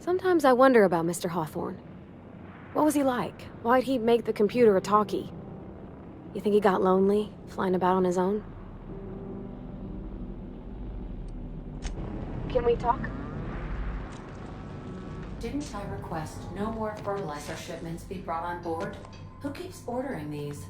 Sometimes I wonder about Mr. Hawthorne. What was he like? Why'd he make the computer a talkie? You think he got lonely, flying about on his own? Can we talk? Didn't I request no more fertilizer shipments be brought on board? Who keeps ordering these?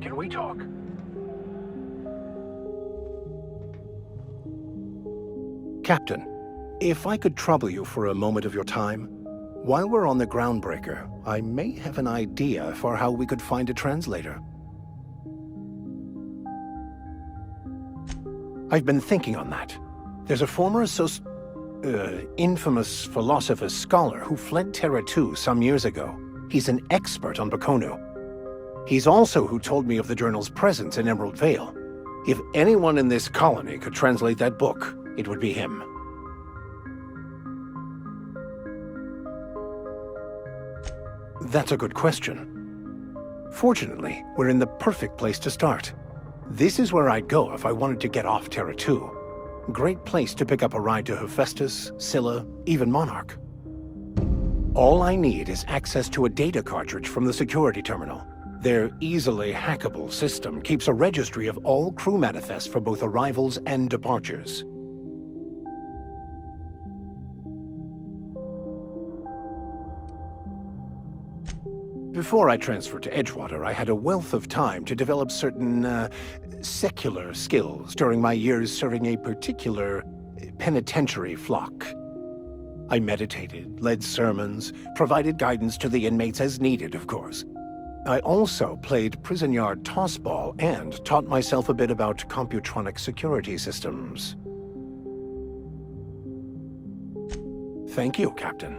Can we talk? Captain, if I could trouble you for a moment of your time, while we're on the groundbreaker, I may have an idea for how we could find a translator. I've been thinking on that. There's a former infamous philosopher scholar who fled Terra 2 some years ago. He's an expert on Bakonu. He's also who told me of the journal's presence in Emerald Vale. If anyone in this colony could translate that book, it would be him. That's a good question. Fortunately, we're in the perfect place to start. This is where I'd go if I wanted to get off Terra 2. Great place to pick up a ride to Hephaestus, Scylla, even Monarch. All I need is access to a data cartridge from the security terminal. Their easily hackable system keeps a registry of all crew manifests for both arrivals and departures. Before I transferred to Edgewater, I had a wealth of time to develop certain, secular skills during my years serving a particular penitentiary flock. I meditated, led sermons, provided guidance to the inmates as needed, of course. I also played prison yard tossball and taught myself a bit about computronic security systems. Thank you, Captain.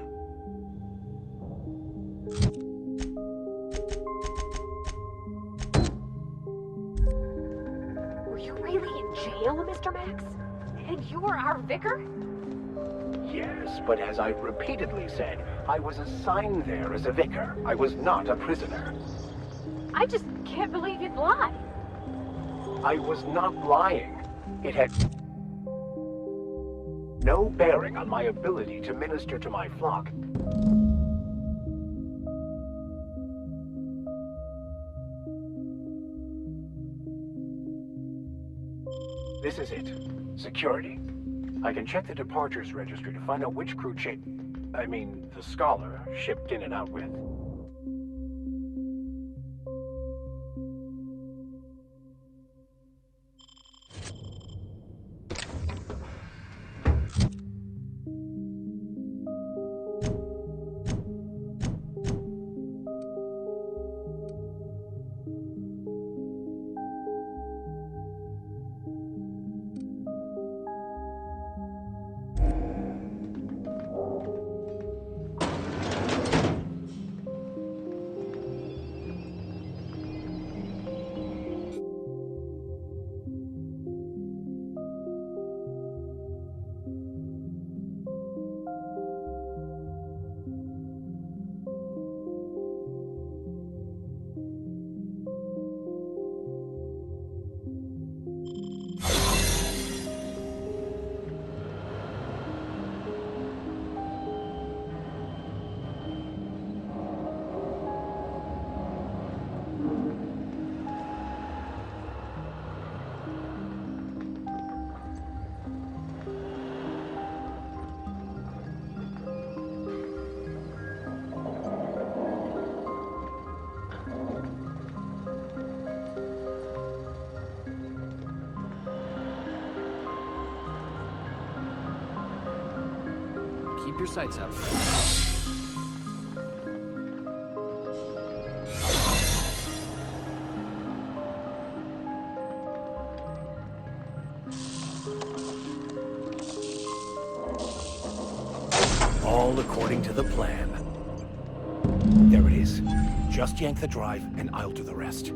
Were you really in jail, Mr. Max? And you were our vicar? Yes, but as I've repeatedly said, I was assigned there as a vicar. I was not a prisoner. I just can't believe you'd lie. I was not lying. It had no bearing on my ability to minister to my flock. This is it. Security. I can check the departures registry to find out which crew the scholar shipped in and out with. Keep your sights up. All according to the plan. There it is. Just yank the drive, and I'll do the rest.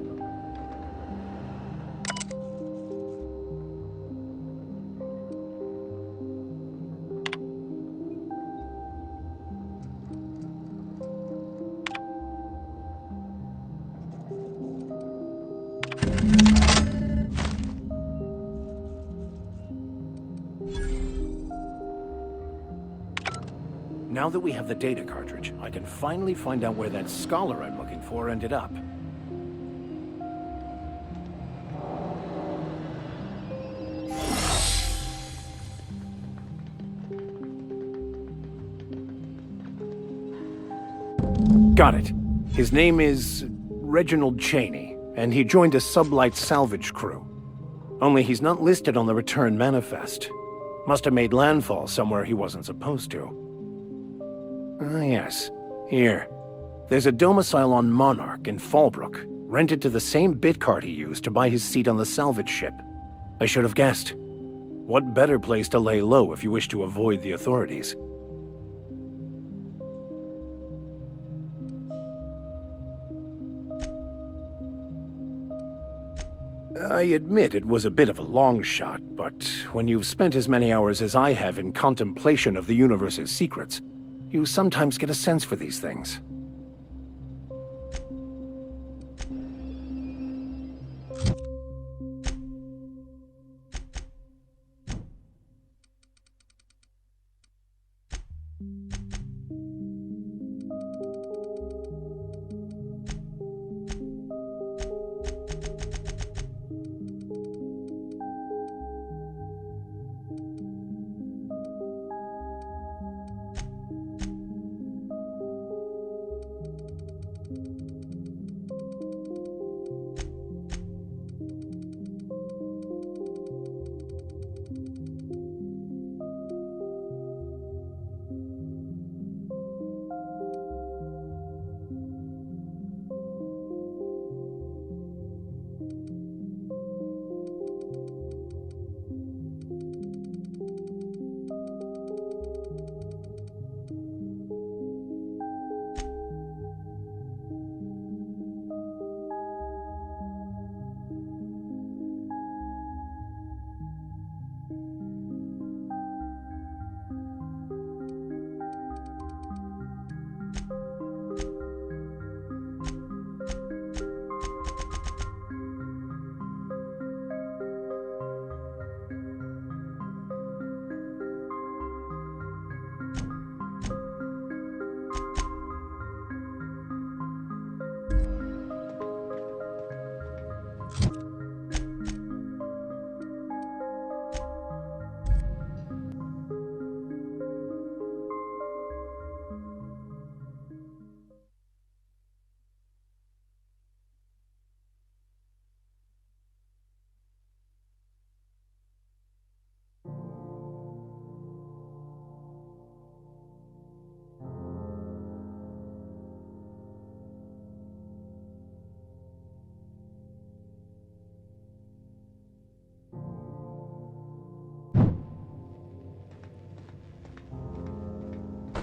Now that we have the data cartridge, I can finally find out where that scholar I'm looking for ended up. Got it. His name is Reginald Cheney, and he joined a sublight salvage crew. Only he's not listed on the return manifest. Must have made landfall somewhere he wasn't supposed to. Ah, yes. Here. There's a domicile on Monarch in Fallbrook, rented to the same bit card he used to buy his seat on the salvage ship. I should have guessed. What better place to lay low if you wish to avoid the authorities? I admit it was a bit of a long shot, but when you've spent as many hours as I have in contemplation of the universe's secrets, you sometimes get a sense for these things.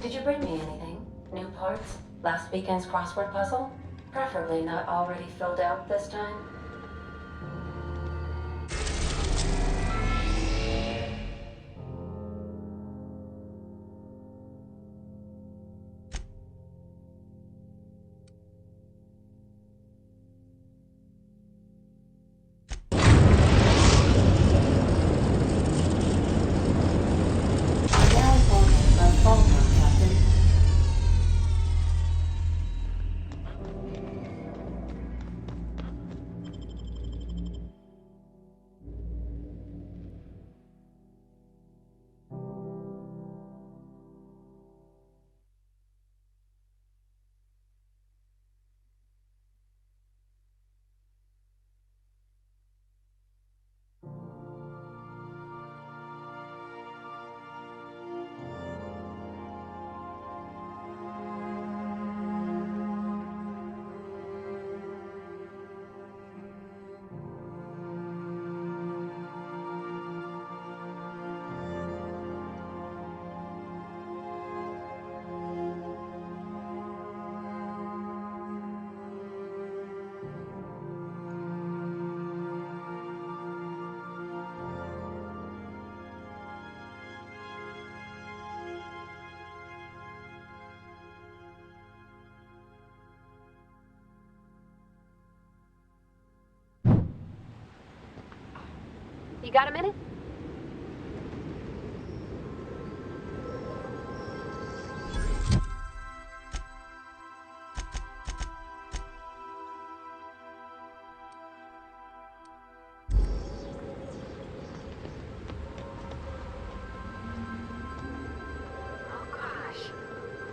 Did you bring me anything? New parts? Last weekend's crossword puzzle? Preferably not already filled out this time. You got a minute? Oh gosh,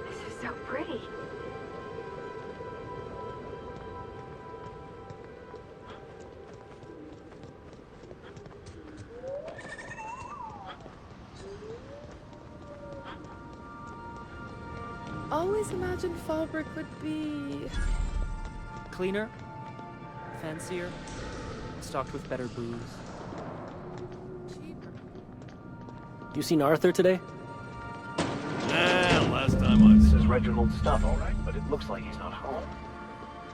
this is so pretty. Always imagined Fallbrook would be... Cleaner, fancier, stocked with better booze. cheaper. You seen Arthur today? Last time I This is Reginald's stuff, all right, but it looks like he's not home.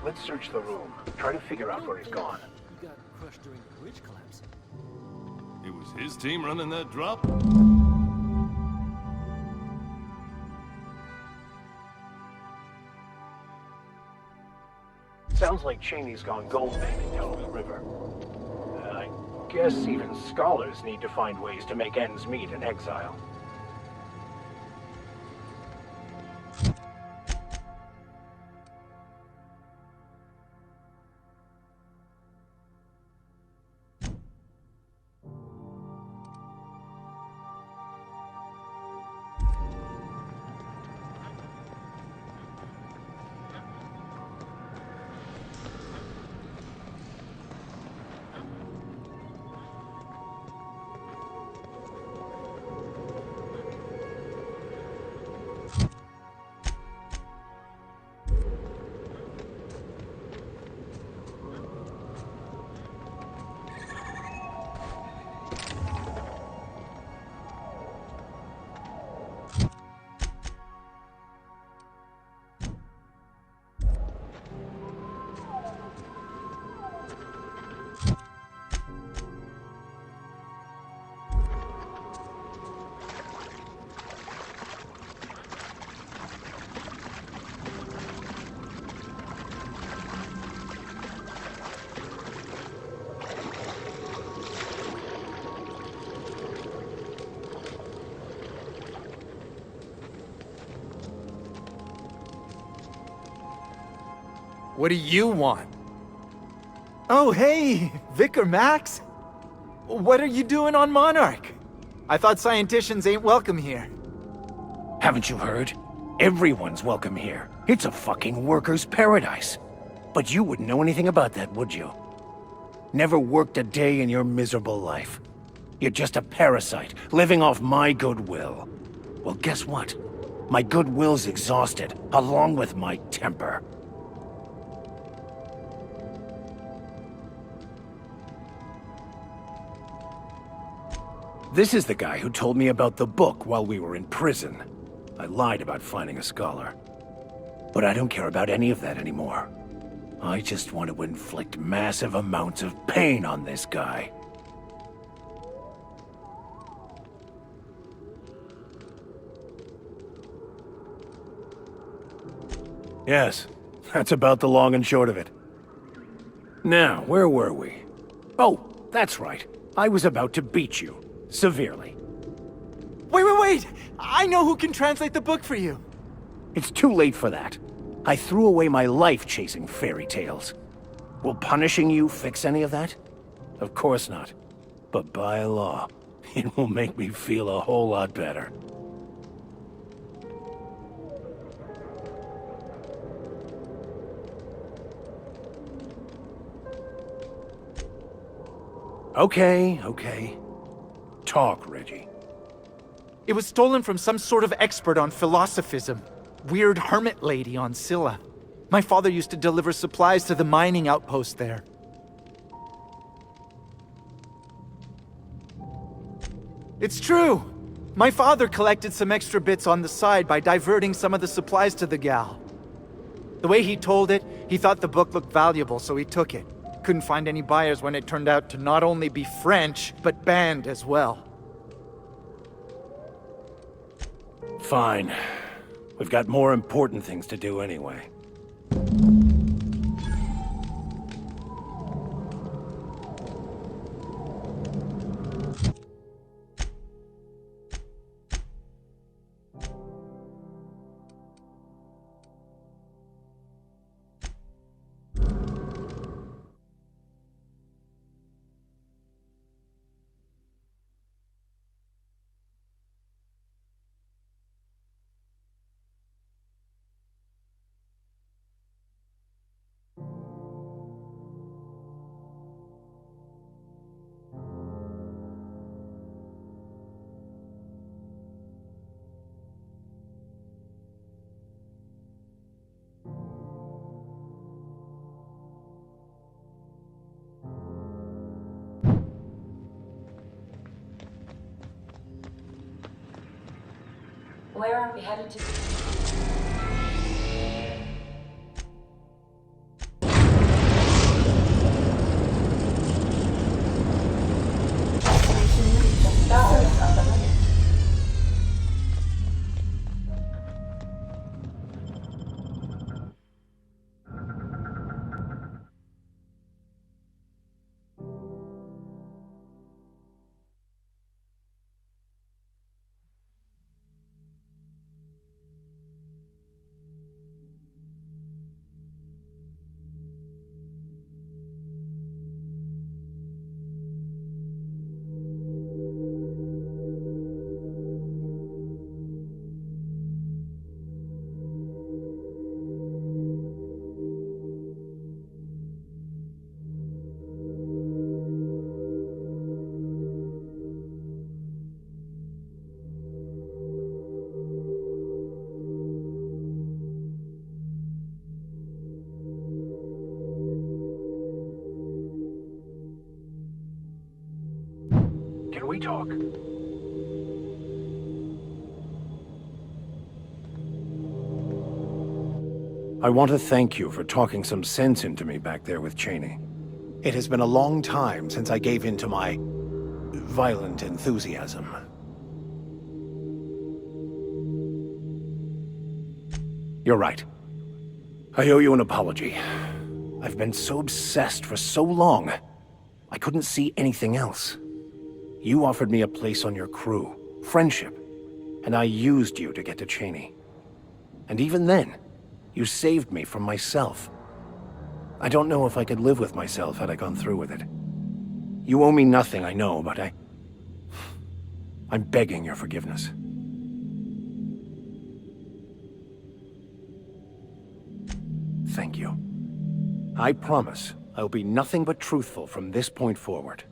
Let's search the room. Try to figure out where he's gone. You got crushed during the bridge collapse. It was his team running that drop? Sounds like Cheney's gone gold banding down the river. I guess even scholars need to find ways to make ends meet in exile. What do you want? Oh, hey, Vicar Max. What are you doing on Monarch? I thought scienticians ain't welcome here. Haven't you heard? Everyone's welcome here. It's a fucking worker's paradise. But you wouldn't know anything about that, would you? Never worked a day in your miserable life. You're just a parasite, living off my goodwill. Well, guess what? My goodwill's exhausted, along with my temper. This is the guy who told me about the book while we were in prison. I lied about finding a scholar. But I don't care about any of that anymore. I just want to inflict massive amounts of pain on this guy. Yes, that's about the long and short of it. Now, where were we? Oh, that's right. I was about to beat you. Severely. Wait! I know who can translate the book for you. It's too late for that. I threw away my life chasing fairy tales. Will punishing you fix any of that? Of course not. But by law, it will make me feel a whole lot better. Okay. Talk, Reggie. It was stolen from some sort of expert on philosophism. Weird hermit lady on Scylla. My father used to deliver supplies to the mining outpost there. It's true! My father collected some extra bits on the side by diverting some of the supplies to the gal. The way he told it, he thought the book looked valuable, so he took it. Couldn't find any buyers when it turned out to not only be French, but banned as well. Fine. We've got more important things to do anyway. Where are we headed to? The stars of the minute. Can we talk? I want to thank you for talking some sense into me back there with Cheney. It has been a long time since I gave in to my violent enthusiasm. You're right. I owe you an apology. I've been so obsessed for so long, I couldn't see anything else. You offered me a place on your crew, friendship, and I used you to get to Cheney. And even then, you saved me from myself. I don't know if I could live with myself had I gone through with it. You owe me nothing, I know, but I'm begging your forgiveness. Thank you. I promise I'll be nothing but truthful from this point forward.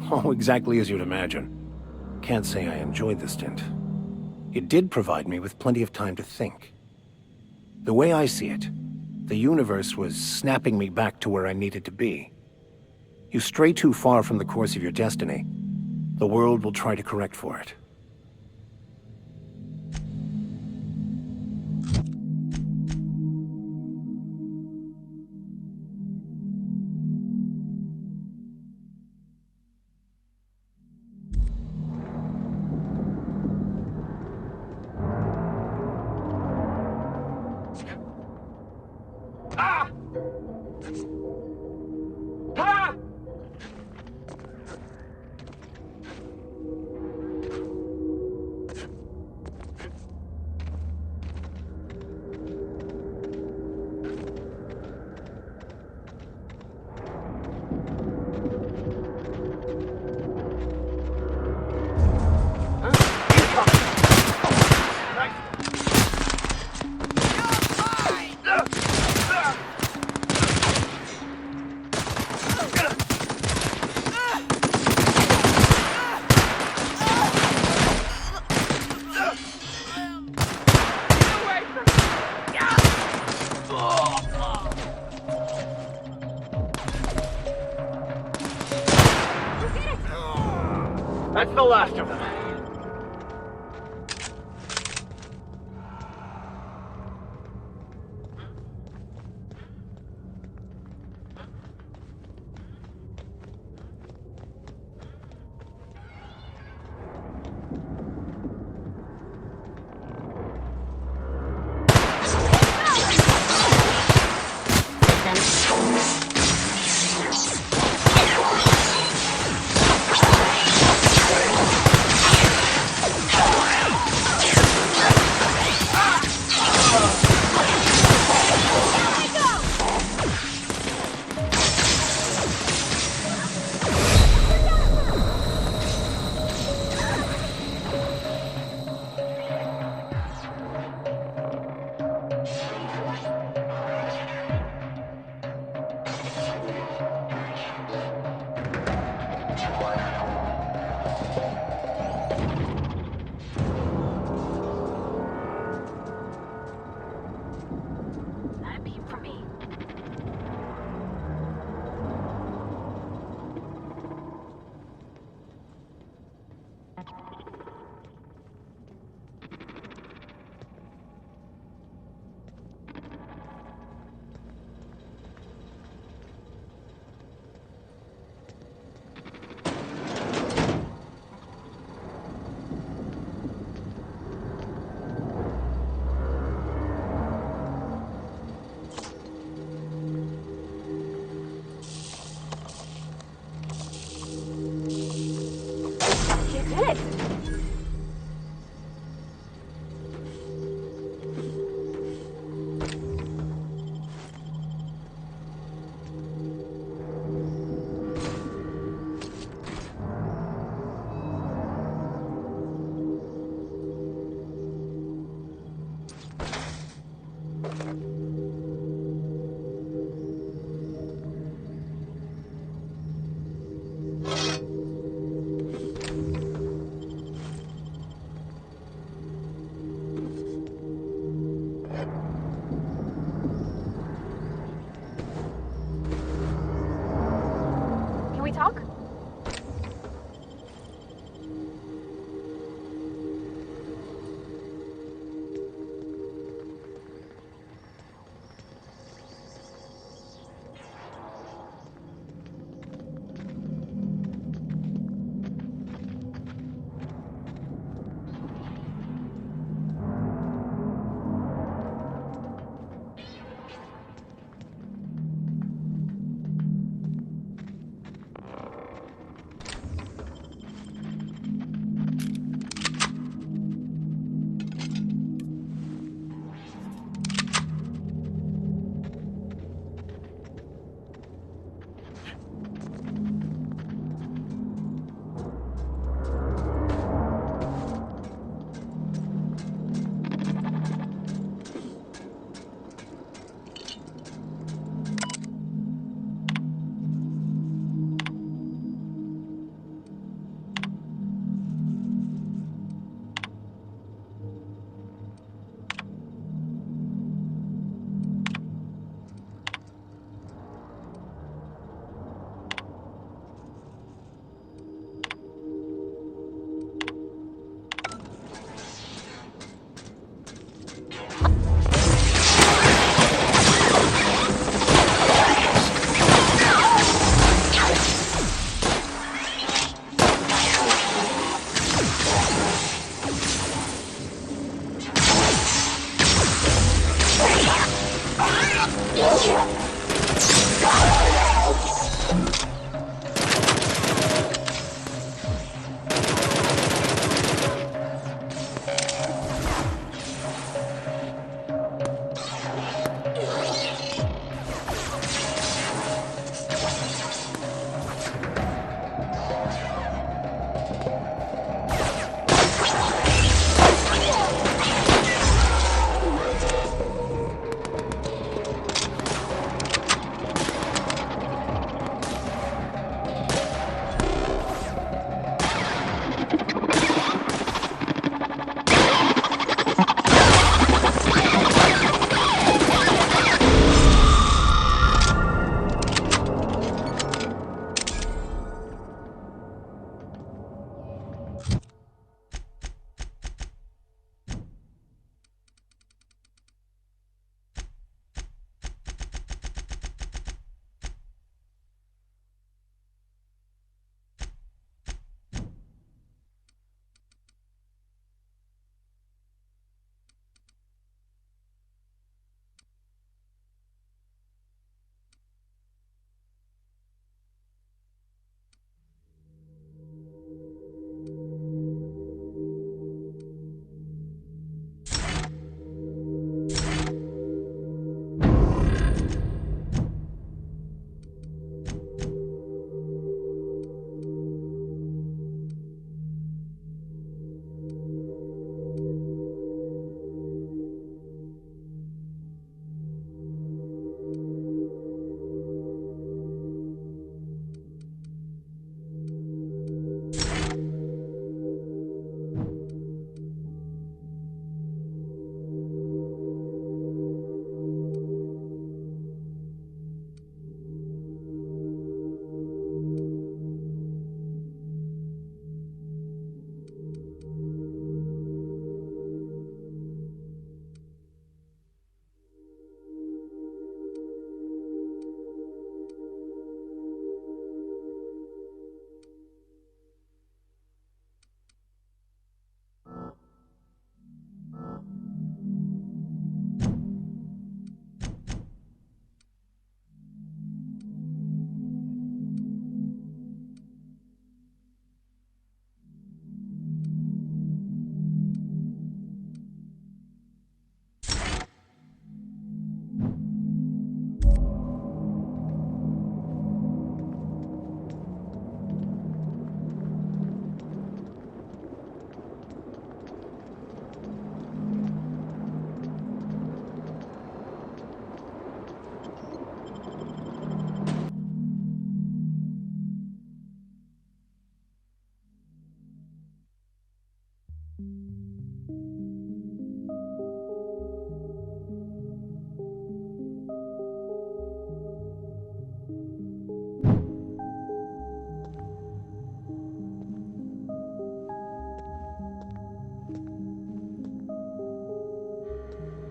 Oh, exactly as you'd imagine. Can't say I enjoyed the stint. It did provide me with plenty of time to think. The way I see it, the universe was snapping me back to where I needed to be. You stray too far from the course of your destiny, the world will try to correct for it. That's the last of them. She did!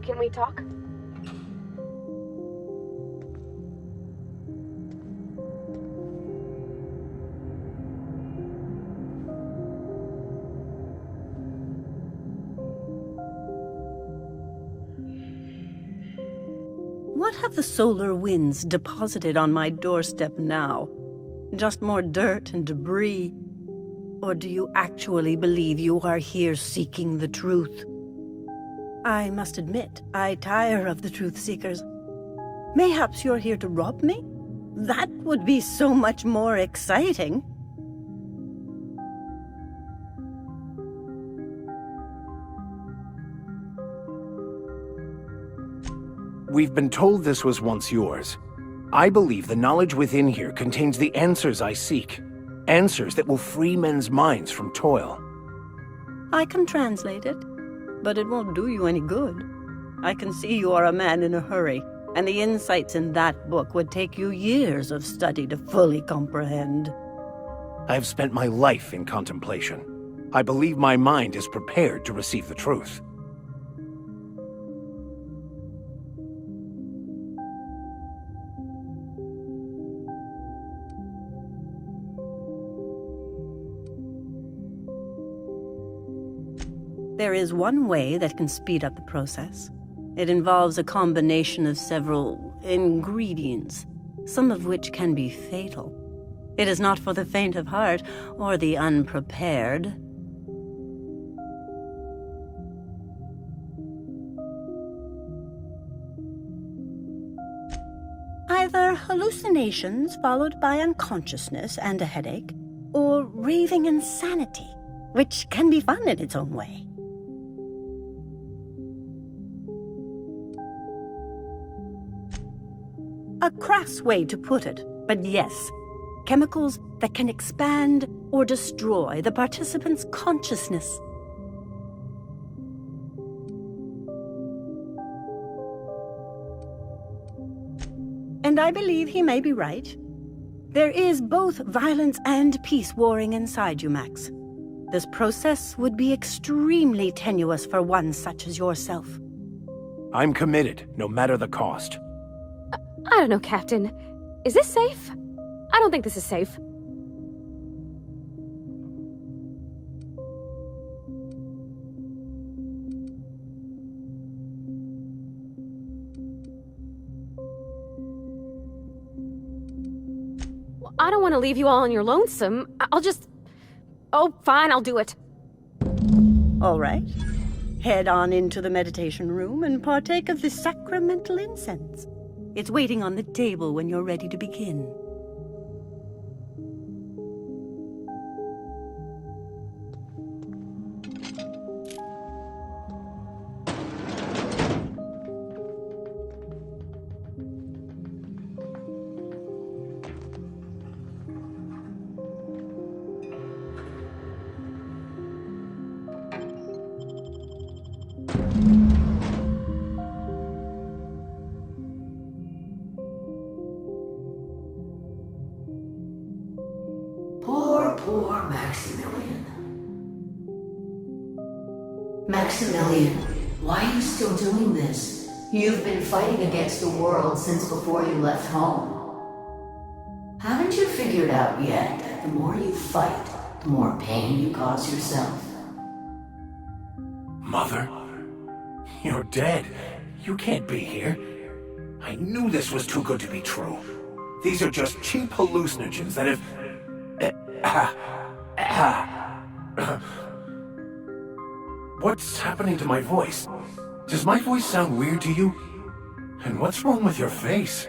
Can we talk? What have the solar winds deposited on my doorstep now? Just more dirt and debris? Or do you actually believe you are here seeking the truth? I must admit, I tire of the truth seekers. Mayhaps you're here to rob me? That would be so much more exciting. We've been told this was once yours. I believe the knowledge within here contains the answers I seek. Answers that will free men's minds from toil. I can translate it, but it won't do you any good. I can see you are a man in a hurry, and the insights in that book would take you years of study to fully comprehend. I have spent my life in contemplation. I believe my mind is prepared to receive the truth. There is one way that can speed up the process. It involves a combination of several ingredients, some of which can be fatal. It is not for the faint of heart or the unprepared. Either hallucinations followed by unconsciousness and a headache, or raving insanity, which can be fun in its own way. A crass way to put it, but yes, chemicals that can expand or destroy the participant's consciousness. And I believe he may be right. There is both violence and peace warring inside you, Max. This process would be extremely tenuous for one such as yourself. I'm committed, no matter the cost. I don't know, Captain. Is this safe? I don't think this is safe. Well, I don't want to leave you all on your lonesome. I'll just... Oh, fine, I'll do it. All right. Head on into the meditation room and partake of the sacramental incense. It's waiting on the table when you're ready to begin. Poor Maximilian. Maximilian, why are you still doing this? You've been fighting against the world since before you left home. Haven't you figured out yet that the more you fight, the more pain you cause yourself? Mother? You're dead. You can't be here. I knew this was too good to be true. These are just cheap hallucinogens that have... What's happening to my voice? Does my voice sound weird to you? And what's wrong with your face?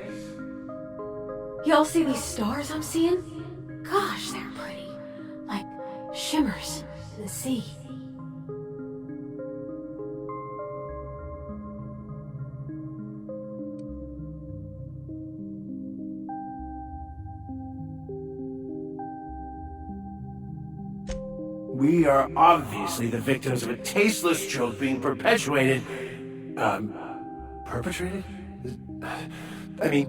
Y'all see these stars I'm seeing? Gosh, they're pretty. Like shimmers in the sea. We are obviously the victims of a tasteless joke being perpetuated. Perpetrated? I mean,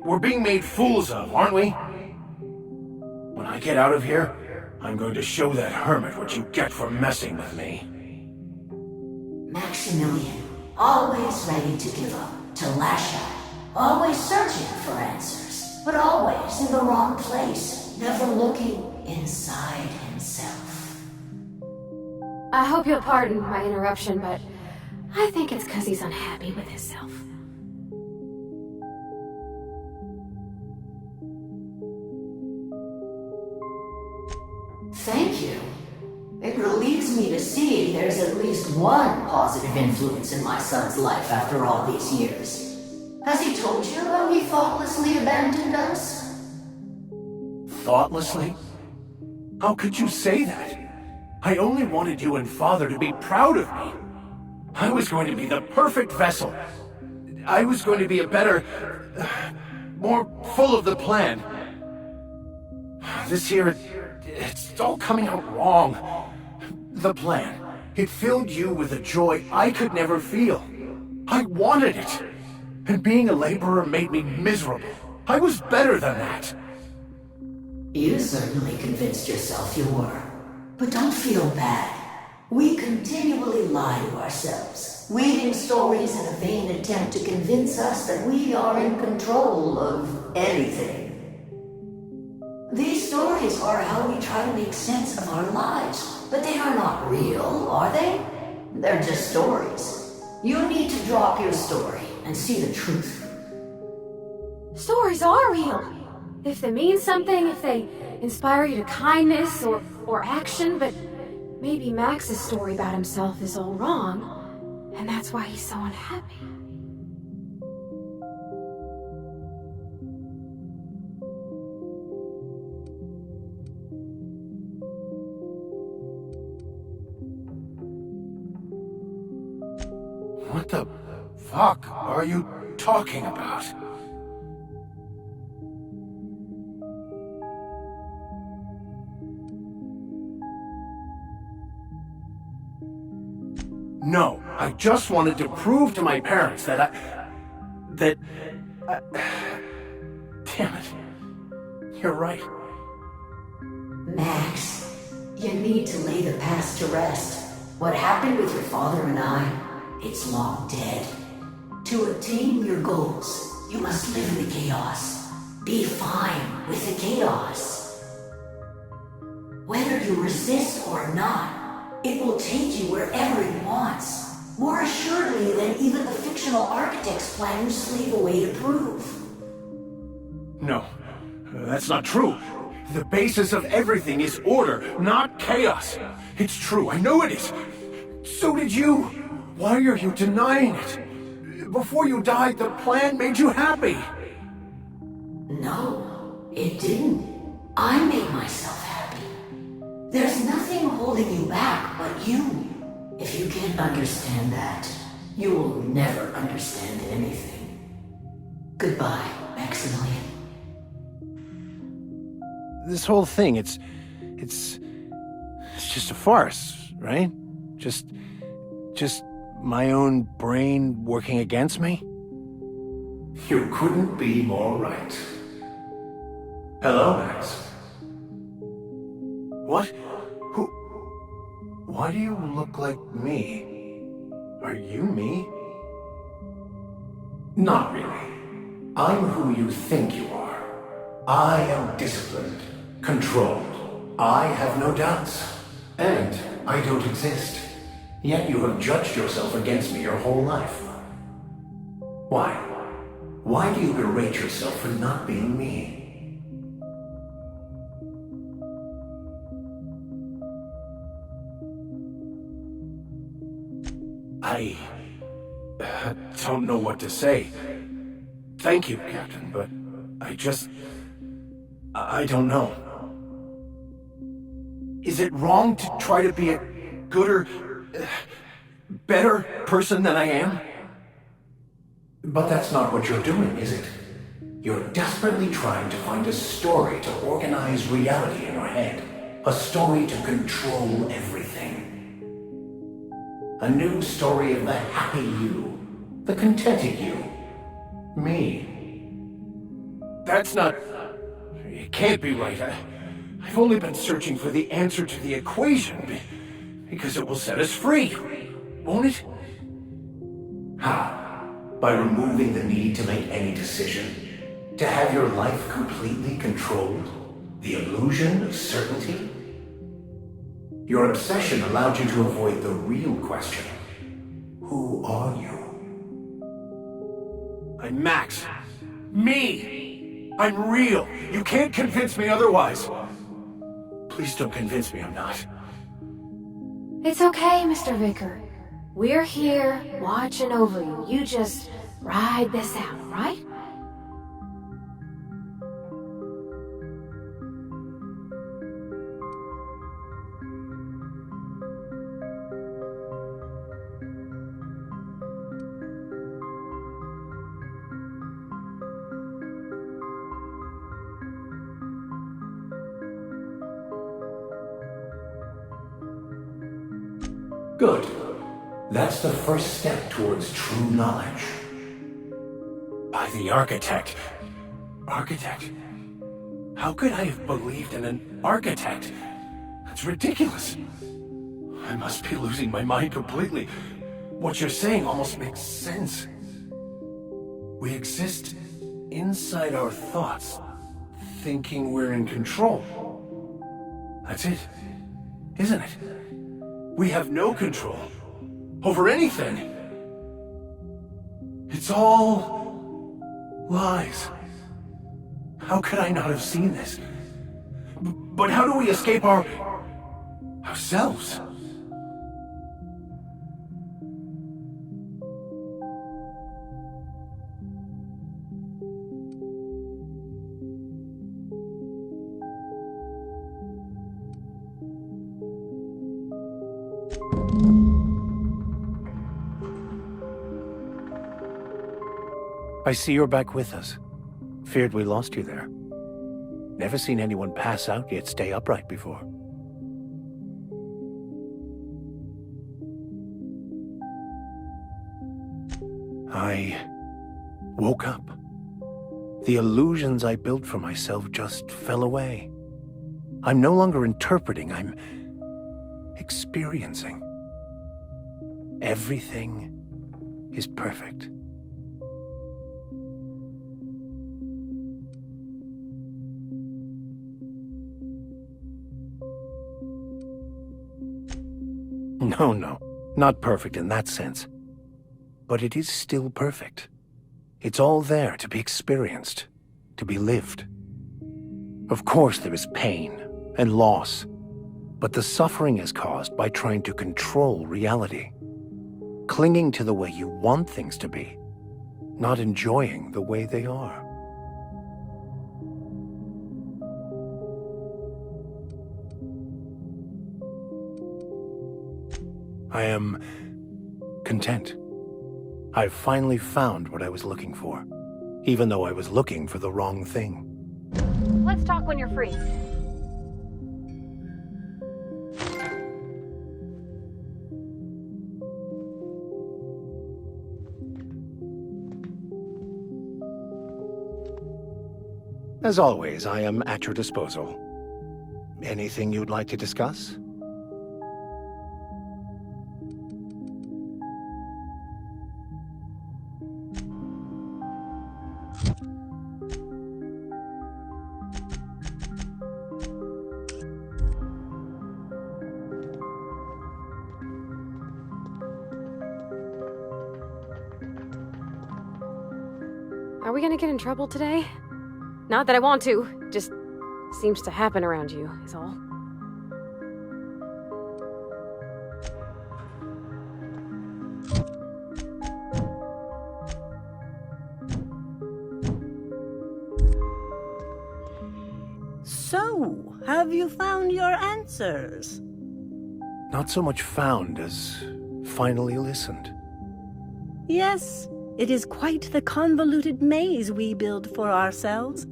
we're being made fools of, aren't we? When I get out of here, I'm going to show that hermit what you get for messing with me. Maximilian, always ready to give up, to lash out, always searching for answers, but always in the wrong place, never looking inside himself. I hope you'll pardon my interruption, but I think it's because he's unhappy with himself. Thank you. It relieves me to see there's at least one positive influence in my son's life after all these years. Has he told you how he thoughtlessly abandoned us? Thoughtlessly? How could you say that? I only wanted you and Father to be proud of me. I was going to be the perfect vessel. I was going to be a better... more full of the plan. This year, it's all coming out wrong. The plan. It filled you with a joy I could never feel. I wanted it. And being a laborer made me miserable. I was better than that. You certainly convinced yourself you were. But don't feel bad. We continually lie to ourselves, weaving stories in a vain attempt to convince us that we are in control of anything. These stories are how we try to make sense of our lives, but they are not real, are they? They're just stories. You need to drop your story and see the truth. Stories are real. If they mean something, if they inspire you to kindness or action, but maybe Max's story about himself is all wrong, and that's why he's so unhappy. What the fuck are you talking about? No, I just wanted to prove to my parents that damn it. You're right. Max, you need to lay the past to rest. What happened with your father and I, it's long dead. To attain your goals, you must live in the chaos. Be fine with the chaos. Whether you resist or not, it will take you wherever it wants. More assuredly than even the fictional architect's plan you slave away to prove. No, that's not true. The basis of everything is order, not chaos. It's true, I know it is. So did you. Why are you denying it? Before you died, the plan made you happy. No, it didn't. I made myself happy. There's nothing holding you back but you. If you can't understand that, you will never understand anything. Goodbye, Maximilian. This whole thing, it's just a farce, right? Just my own brain working against me? You couldn't be more right. Hello, Max. What? Who? Why do you look like me? Are you me? Not really. I'm who you think you are. I am disciplined, controlled. I have no doubts. And I don't exist. Yet you have judged yourself against me your whole life. Why? Why do you berate yourself for not being me? I don't know what to say. Thank you, Captain, but I don't know. Is it wrong to try to be a gooder, better person than I am? But that's not what you're doing, is it? You're desperately trying to find a story to organize reality in your head. A story to control everything. A new story of the happy you, the contented you. Me. That's not... It can't be right. I've only been searching for the answer to the equation, because it will set us free, won't it? How? By removing the need to make any decision? To have your life completely controlled? The illusion of certainty? Your obsession allowed you to avoid the real question. Who are you? I'm Max. Me! I'm real. You can't convince me otherwise. Please don't convince me I'm not. It's okay, Mr. Vicker. We're here, watching over you. You just ride this out, right? Good. That's the first step towards true knowledge. By the architect. Architect? How could I have believed in an architect? That's ridiculous. I must be losing my mind completely. What you're saying almost makes sense. We exist inside our thoughts, thinking we're in control. That's it, isn't it? We have no control over anything. It's all lies. How could I not have seen this? But how do we escape ourselves? I see you're back with us. Feared we lost you there. Never seen anyone pass out yet stay upright before. I woke up. The illusions I built for myself just fell away. I'm no longer interpreting, I'm experiencing. Everything is perfect. No, not perfect in that sense. But it is still perfect. It's all there to be experienced, to be lived. Of course there is pain and loss, but the suffering is caused by trying to control reality, clinging to the way you want things to be, not enjoying the way they are. I am content. I've finally found what I was looking for, even though I was looking for the wrong thing. Let's talk when you're free. As always, I am at your disposal. Anything you'd like to discuss? Are we gonna get in trouble today? Not that I want to, just seems to happen around you, is all. So, have you found your answers? Not so much found as finally listened. Yes, it is quite the convoluted maze we build for ourselves.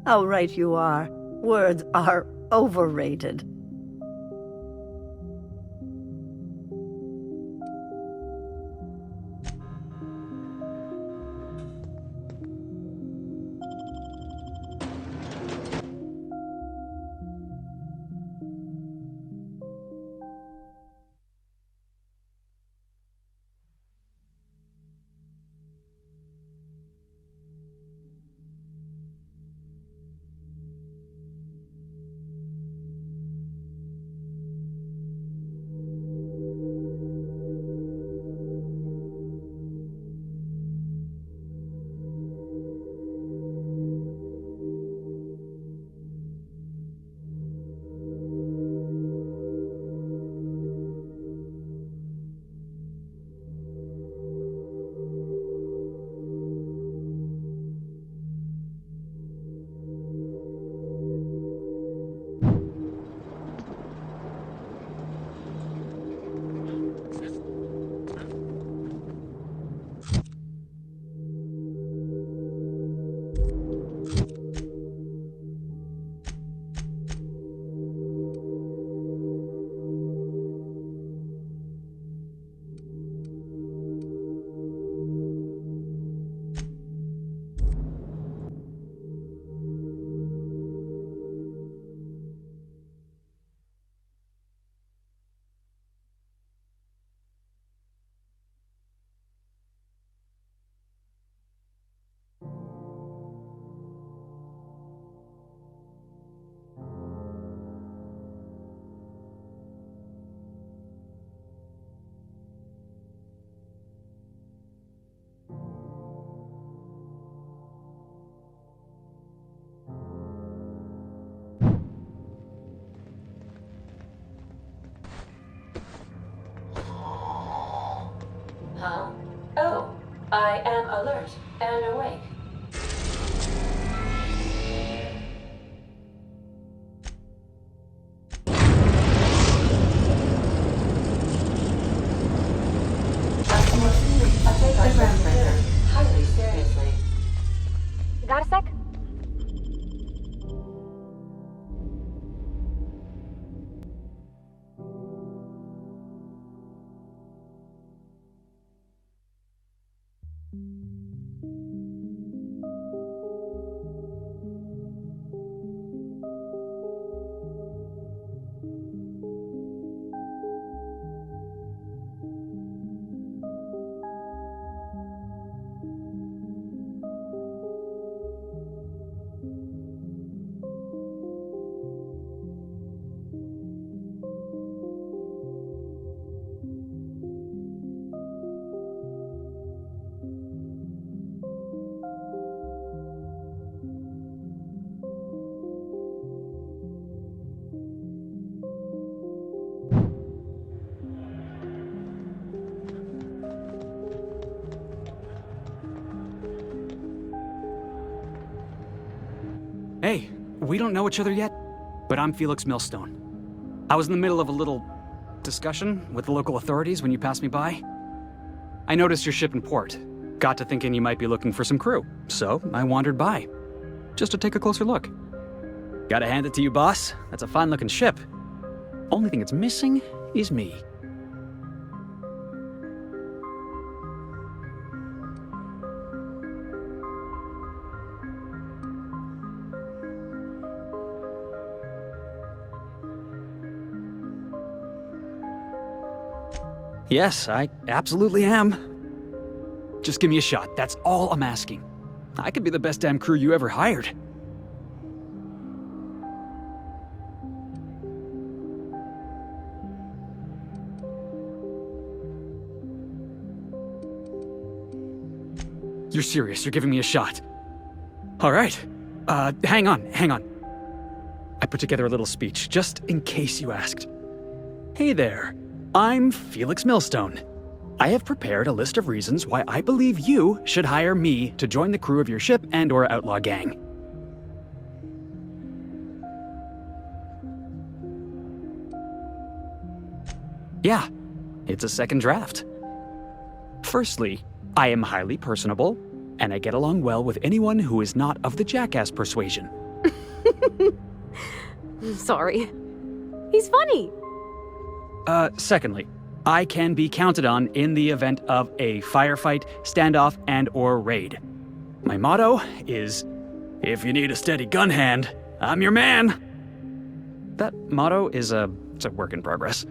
How right you are. Words are overrated. Huh? Oh, I am alert and awake. I take our sensitivity highly seriously. Got a sec? Hey, we don't know each other yet, but I'm Felix Millstone. I was in the middle of a little discussion with the local authorities when you passed me by. I noticed your ship in port. Got to thinking you might be looking for some crew, so I wandered by, just to take a closer look. Gotta hand it to you, boss. That's a fine-looking ship. Only thing it's missing is me. Yes, I absolutely am. Just give me a shot, that's all I'm asking. I could be the best damn crew you ever hired. You're serious, you're giving me a shot. All right. Hang on. I put together a little speech, just in case you asked. Hey there. I'm Felix Millstone. I have prepared a list of reasons why I believe you should hire me to join the crew of your ship and/or outlaw gang. Yeah, it's a second draft. Firstly, I am highly personable, and I get along well with anyone who is not of the jackass persuasion. Sorry. He's funny. Secondly, I can be counted on in the event of a firefight, standoff, and/or raid. My motto is, if you need a steady gun hand, I'm your man. That motto is it's a work in progress.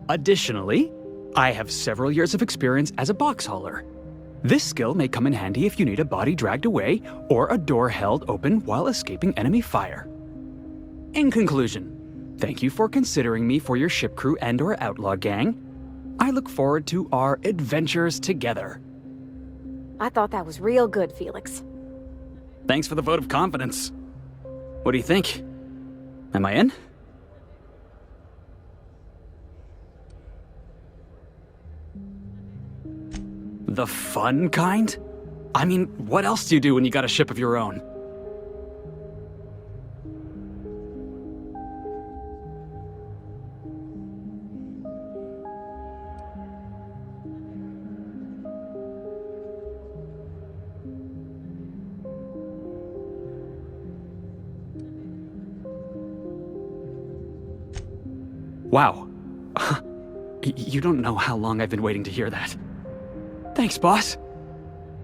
Additionally, I have several years of experience as a box hauler. This skill may come in handy if you need a body dragged away or a door held open while escaping enemy fire. In conclusion, thank you for considering me for your ship crew and/or outlaw gang. I look forward to our adventures together. I thought that was real good, Felix. Thanks for the vote of confidence. What do you think? Am I in? The fun kind? I mean, what else do you do when you got a ship of your own? Wow. You don't know how long I've been waiting to hear that. Thanks, boss.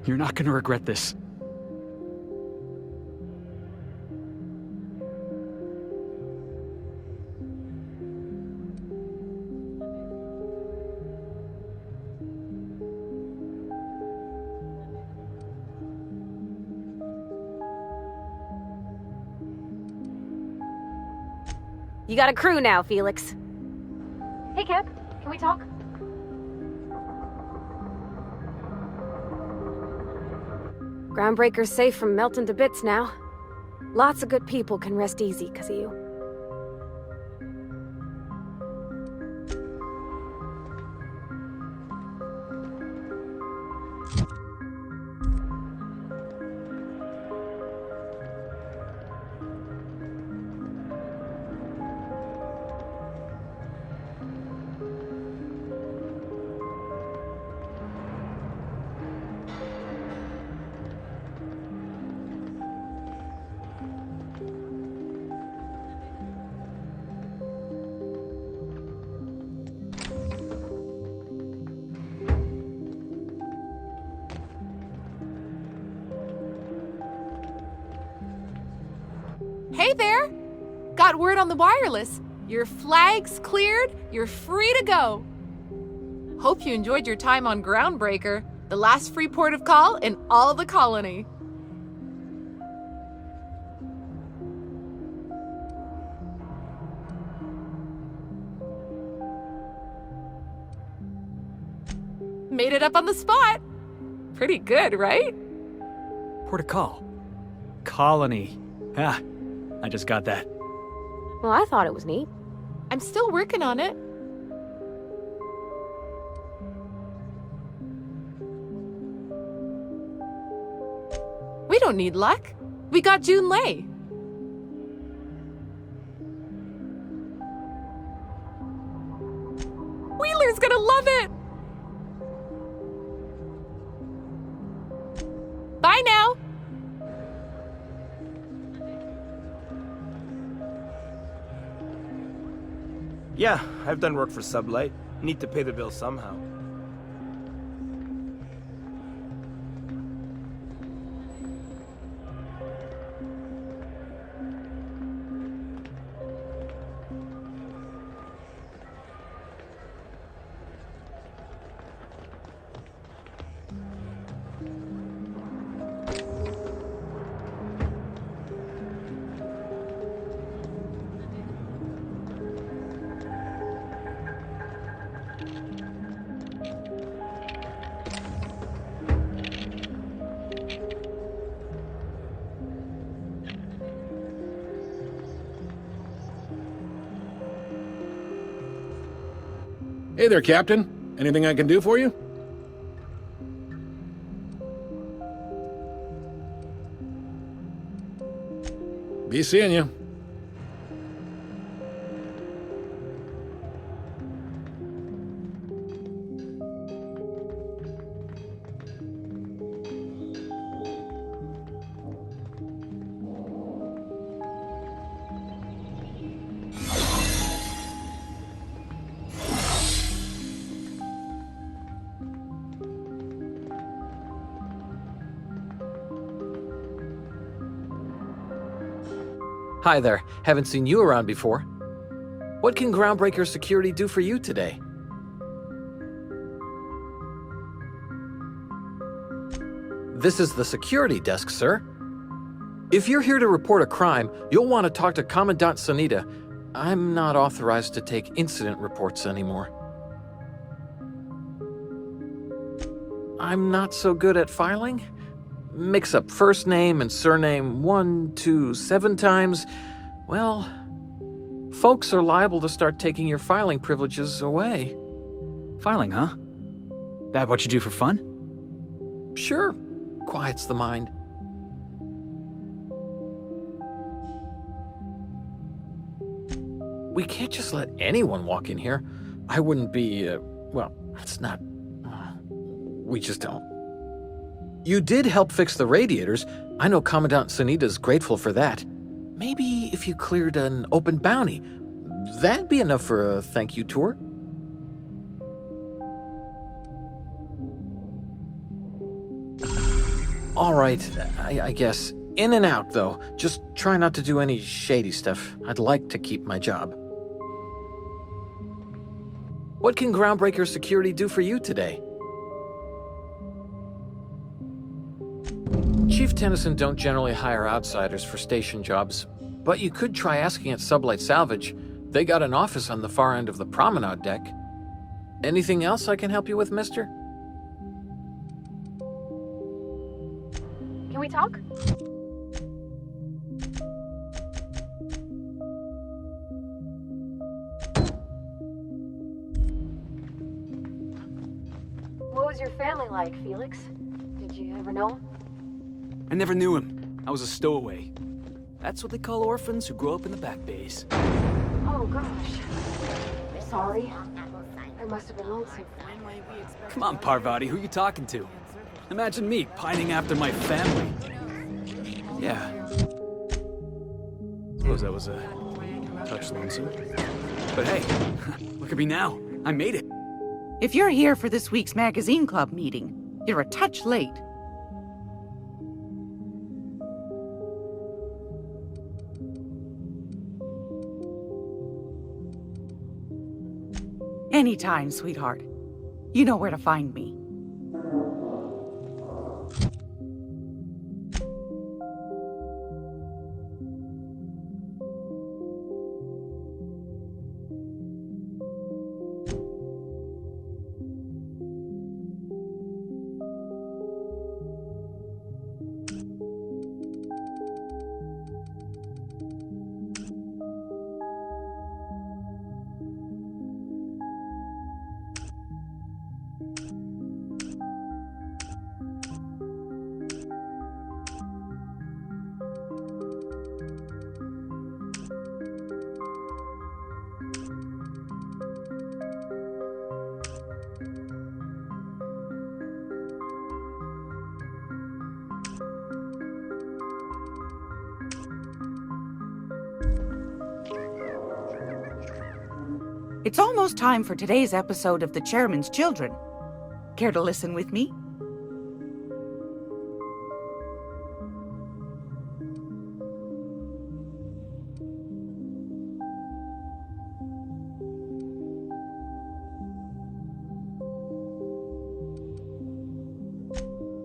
You're not gonna regret this. You got a crew now, Felix. Hey, Cap. Can we talk? Groundbreaker's safe from melting to bits now. Lots of good people can rest easy because of you. Hey there! Got word on the wireless. Your flag's cleared, you're free to go. Hope you enjoyed your time on Groundbreaker, the last free port of call in all the colony. Made it up on the spot. Pretty good, right? Port of call. Colony. Ah, I just got that. Well, I thought it was neat. I'm still working on it. We don't need luck. We got June Lay. Wheeler's gonna love it! Bye now! Yeah, I've done work for Sublight. Need to pay the bill somehow. Hey there, Captain. Anything I can do for you? Be seeing you. Hi there. Haven't seen you around before. What can Groundbreaker Security do for you today? This is the security desk, sir. If you're here to report a crime, you'll want to talk to Commandant Sanita. I'm not authorized to take incident reports anymore. I'm not so good at filing. Mix up first name and surname 1, 2, 7 times. Well, folks are liable to start taking your filing privileges away. Filing, huh? That what you do for fun? Sure. Quiets the mind. We can't just let anyone walk in here. I wouldn't be, well, it's not... we just don't. You did help fix the radiators. I know Commandant Sanita's grateful for that. Maybe if you cleared an open bounty, that'd be enough for a thank you tour. All right, I guess. In and out, though. Just try not to do any shady stuff. I'd like to keep my job. What can Groundbreaker Security do for you today? Chief Tennyson don't generally hire outsiders for station jobs, but you could try asking at Sublight Salvage. They got an office on the far end of the promenade deck. Anything else I can help you with, mister? Can we talk? What was your family like, Felix? Did you ever know him? I never knew him. I was a stowaway. That's what they call orphans who grow up in the back bays. Oh, gosh. Sorry. I must have been lonesome. Come on, Parvati, who you talking to? Imagine me pining after my family. Yeah. Suppose that was a touch lonesome. But hey, look at me now. I made it. If you're here for this week's magazine club meeting, you're a touch late. Anytime, sweetheart. You know where to find me. It's almost time for today's episode of The Chairman's Children. Care to listen with me?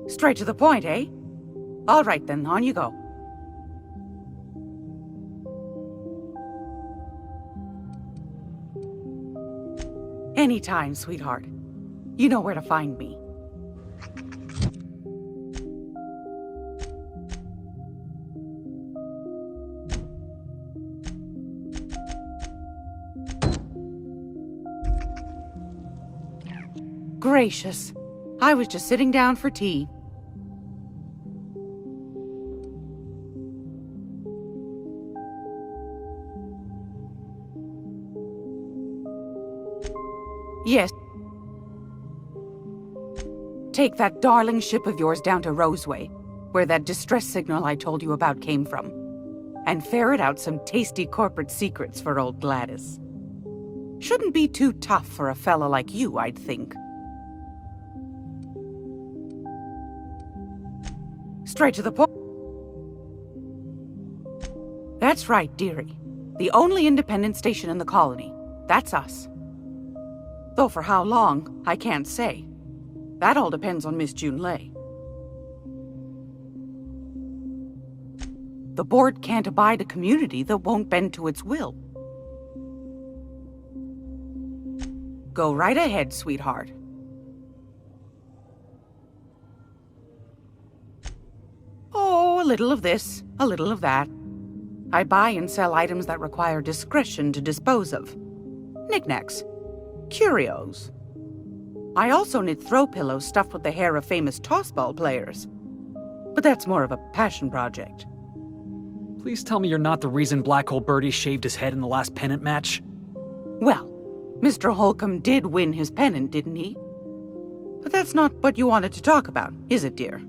Straight to the point, eh? All right then, on you go. Anytime, sweetheart. You know where to find me. Gracious. I was just sitting down for tea. Yes. Take that darling ship of yours down to Roseway, where that distress signal I told you about came from, and ferret out some tasty corporate secrets for old Gladys. Shouldn't be too tough for a fella like you, I'd think. Straight to the point. That's right, dearie. The only independent station in the colony. That's us. Though for how long, I can't say. That all depends on Miss Junlei. The board can't abide a community that won't bend to its will. Go right ahead, sweetheart. Oh, a little of this, a little of that. I buy and sell items that require discretion to dispose of. Knickknacks. Curios. I also knit throw pillows stuffed with the hair of famous tossball players. But that's more of a passion project. Please tell me you're not the reason Black Hole Birdie shaved his head in the last pennant match. Well, Mr. Holcomb did win his pennant, didn't he? But that's not what you wanted to talk about, is it, dear?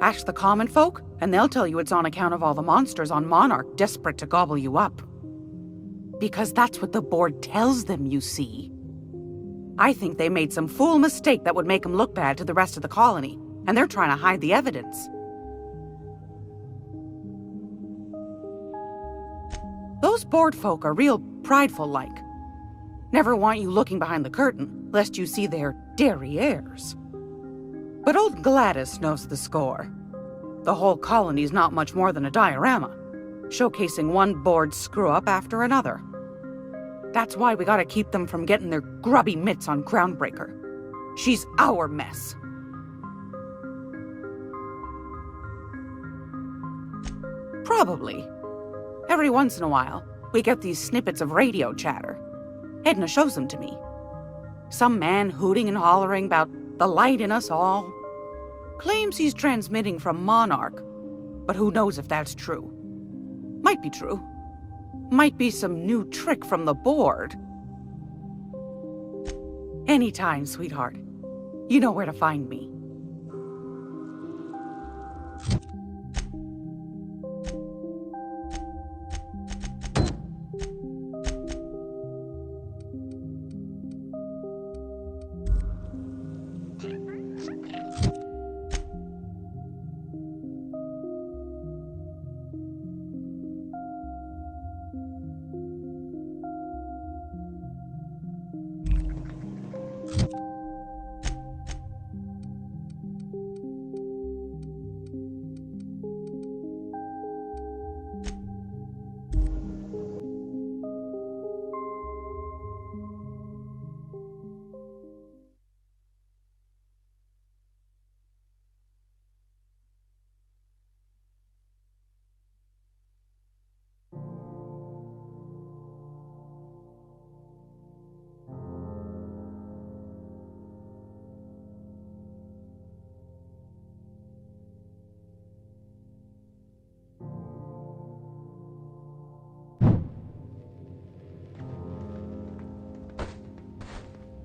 Ask the common folk, and they'll tell you it's on account of all the monsters on Monarch desperate to gobble you up. Because that's what the board tells them, you see. I think they made some fool mistake that would make them look bad to the rest of the colony, and they're trying to hide the evidence. Those board folk are real prideful-like. Never want you looking behind the curtain, lest you see their derrieres. But old Gladys knows the score. The whole colony's not much more than a diorama, showcasing one board screw-up after another. That's why we gotta keep them from getting their grubby mitts on Groundbreaker. She's our mess. Probably. Every once in a while, we get these snippets of radio chatter. Edna shows them to me. Some man hooting and hollering about the light in us all. Claims he's transmitting from Monarch, but who knows if that's true. Might be true. Might be some new trick from the board. Anytime, sweetheart. You know where to find me.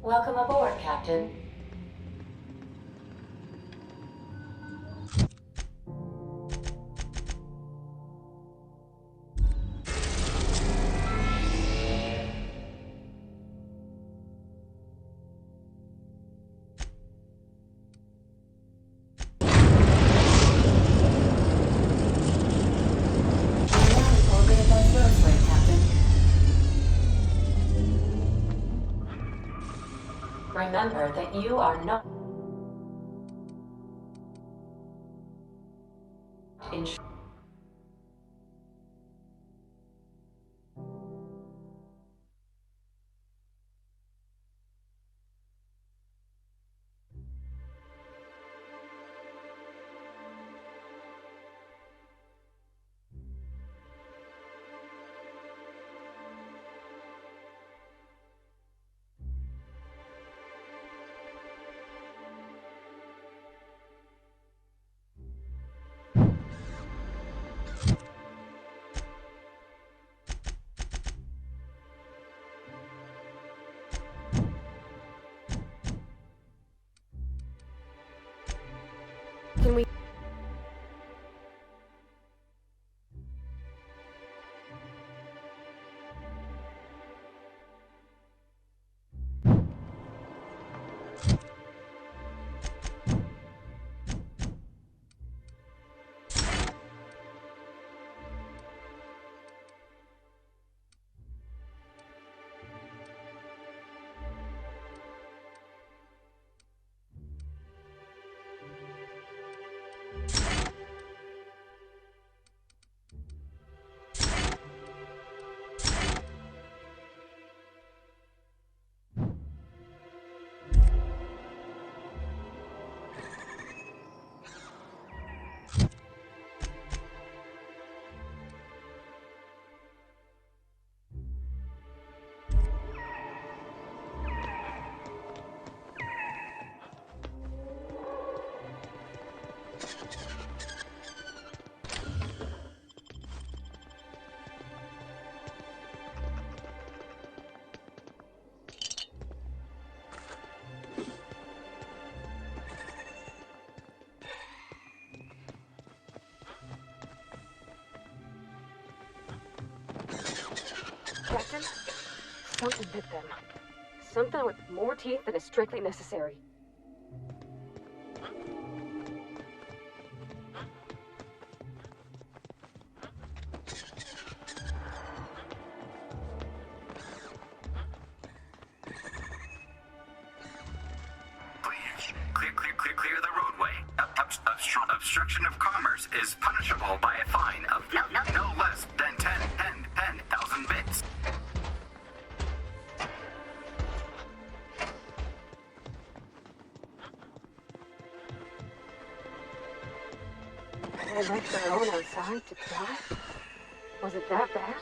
Welcome aboard, Captain. Remember that you are not in. Something bit them. Something with more teeth than is strictly necessary. Clear the roadway. Obstruction of commerce is punishable by a fine of no less than 10,000 bits. They left their own outside to die? Was it that bad?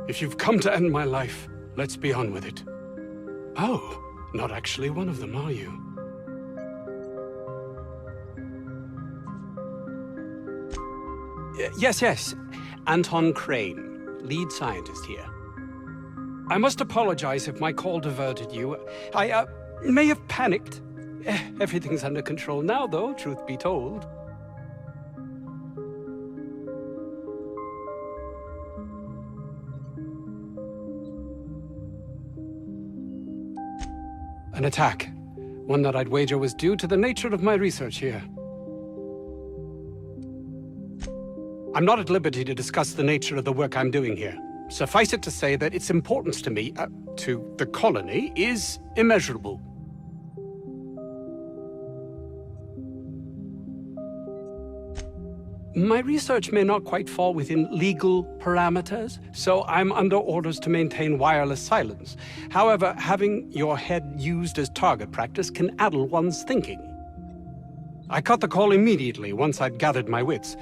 If you've come to end my life, let's be on with it. Oh, not actually one of them, are you? Yes. Anton Crane, lead scientist here. I must apologize if my call diverted you. I may have panicked. Everything's under control now, though, truth be told. An attack. One that I'd wager was due to the nature of my research here. I'm not at liberty to discuss the nature of the work I'm doing here. Suffice it to say that its importance to me, to the colony, is immeasurable. My research may not quite fall within legal parameters, so I'm under orders to maintain wireless silence. However, having your head used as target practice can addle one's thinking. I cut the call immediately once I'd gathered my wits.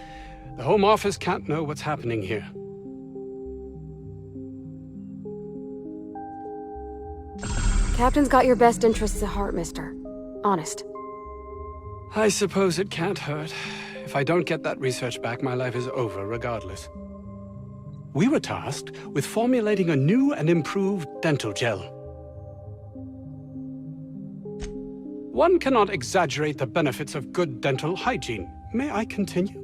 The Home Office can't know what's happening here. Captain's got your best interests at heart, mister. Honest. I suppose it can't hurt. If I don't get that research back, my life is over regardless. We were tasked with formulating a new and improved dental gel. One cannot exaggerate the benefits of good dental hygiene. May I continue?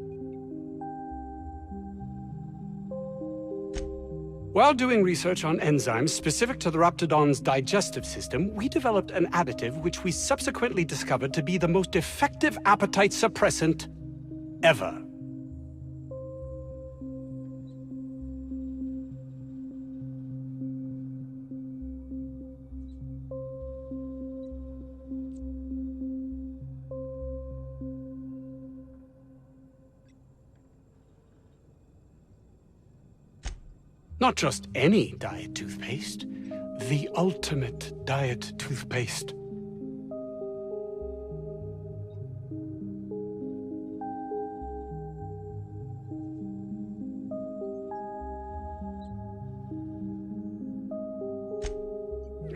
While doing research on enzymes specific to the Raptidon's digestive system, we developed an additive which we subsequently discovered to be the most effective appetite suppressant ever. Not just any diet toothpaste, the ultimate diet toothpaste.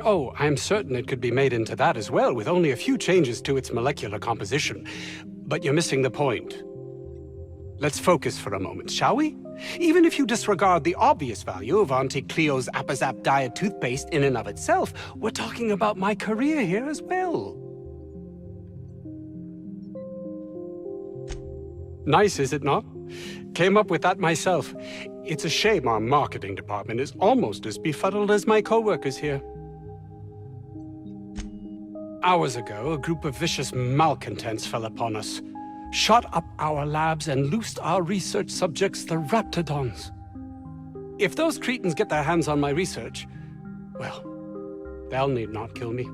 Oh, I'm certain it could be made into that as well, with only a few changes to its molecular composition. But you're missing the point. Let's focus for a moment, shall we? Even if you disregard the obvious value of Auntie Cleo's Appazap diet toothpaste in and of itself, we're talking about my career here as well. Nice, is it not? Came up with that myself. It's a shame our marketing department is almost as befuddled as my co-workers here. Hours ago, a group of vicious malcontents fell upon us, shot up our labs and loosed our research subjects, the Raptidons. If those cretins get their hands on my research, well, they'll need not kill me.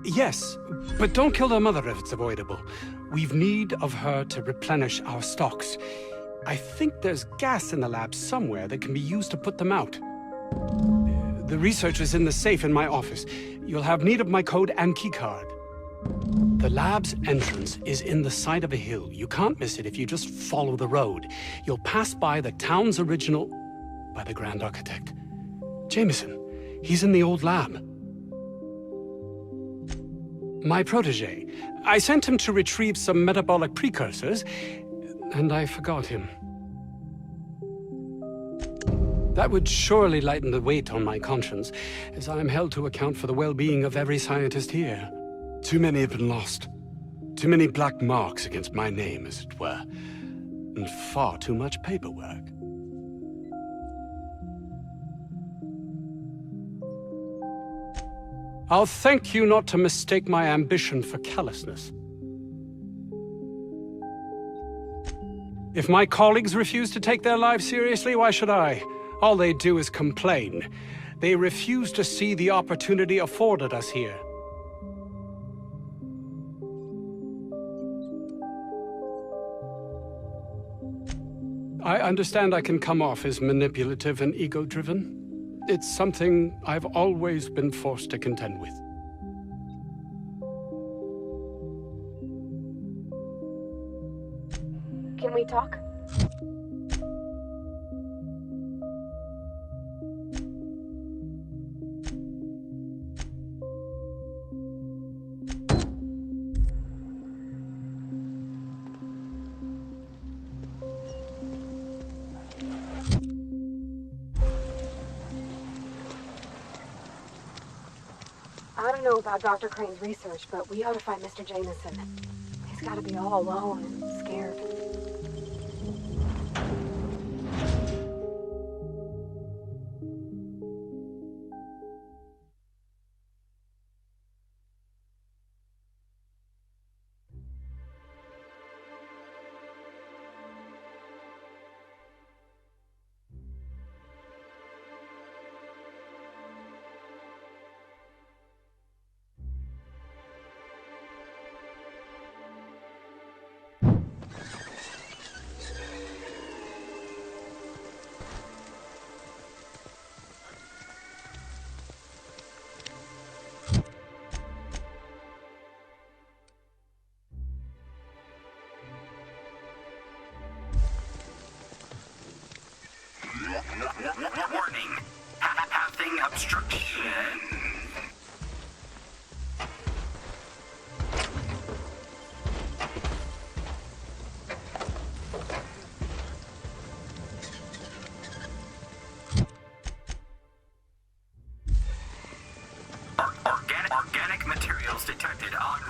Yes, but don't kill their mother if it's avoidable. We've need of her to replenish our stocks. I think there's gas in the lab somewhere that can be used to put them out. The research is in the safe in my office. You'll have need of my code and keycard. The lab's entrance is in the side of a hill. You can't miss it if you just follow the road. You'll pass by the town's original... by the Grand Architect. Jameson, he's in the old lab. My protege. I sent him to retrieve some metabolic precursors, and I forgot him. That would surely lighten the weight on my conscience, as I am held to account for the well-being of every scientist here. Too many have been lost. Too many black marks against my name, as it were. And far too much paperwork. I'll thank you not to mistake my ambition for callousness. If my colleagues refuse to take their lives seriously, why should I? All they do is complain. They refuse to see the opportunity afforded us here. I understand I can come off as manipulative and ego-driven. It's something I've always been forced to contend with. Can we talk? I don't know about Dr. Crane's research, but we ought to find Mr. Jameson. He's got to be all alone and scared. Warning. Passing obstruction. Organic materials detected on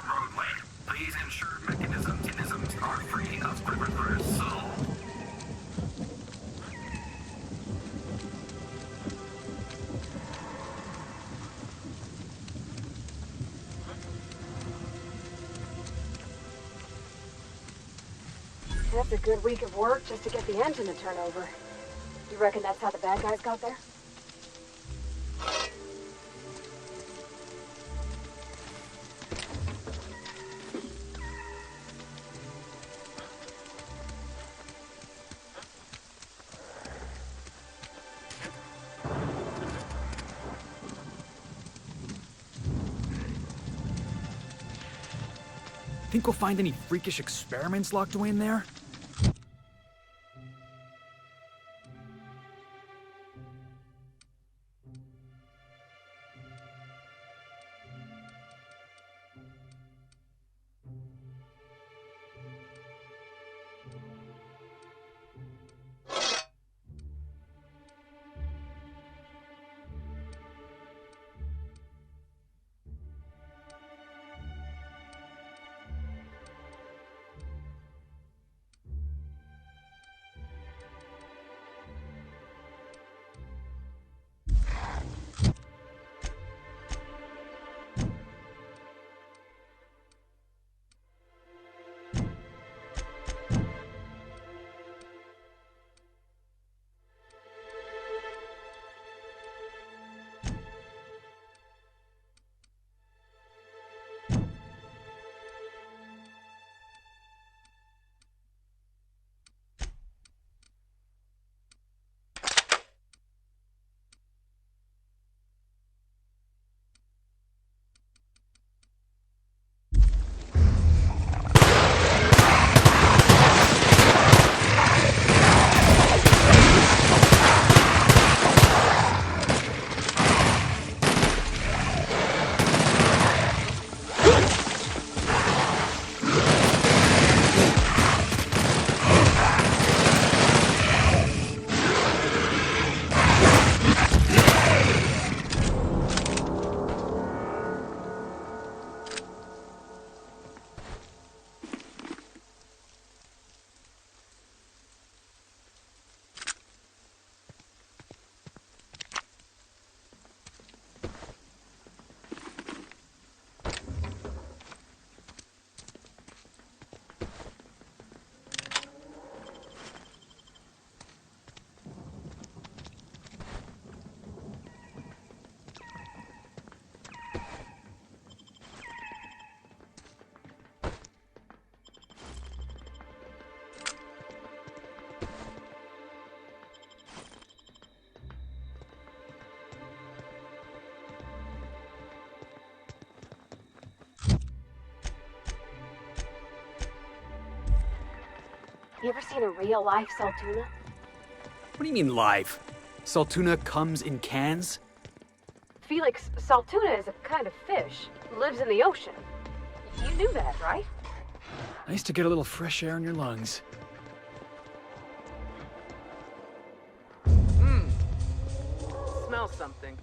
roadway. Please ensure mechanisms are free of reversal. That's a good week of work just to get the engine to turn over. You reckon that's how the bad guys got there? Think we'll find any freakish experiments locked away in there? You ever seen a real-life Saltuna? What do you mean live? Saltuna comes in cans? Felix, Saltuna is a kind of fish. Lives in the ocean. You knew that, right? Nice to get a little fresh air in your lungs. Smell something.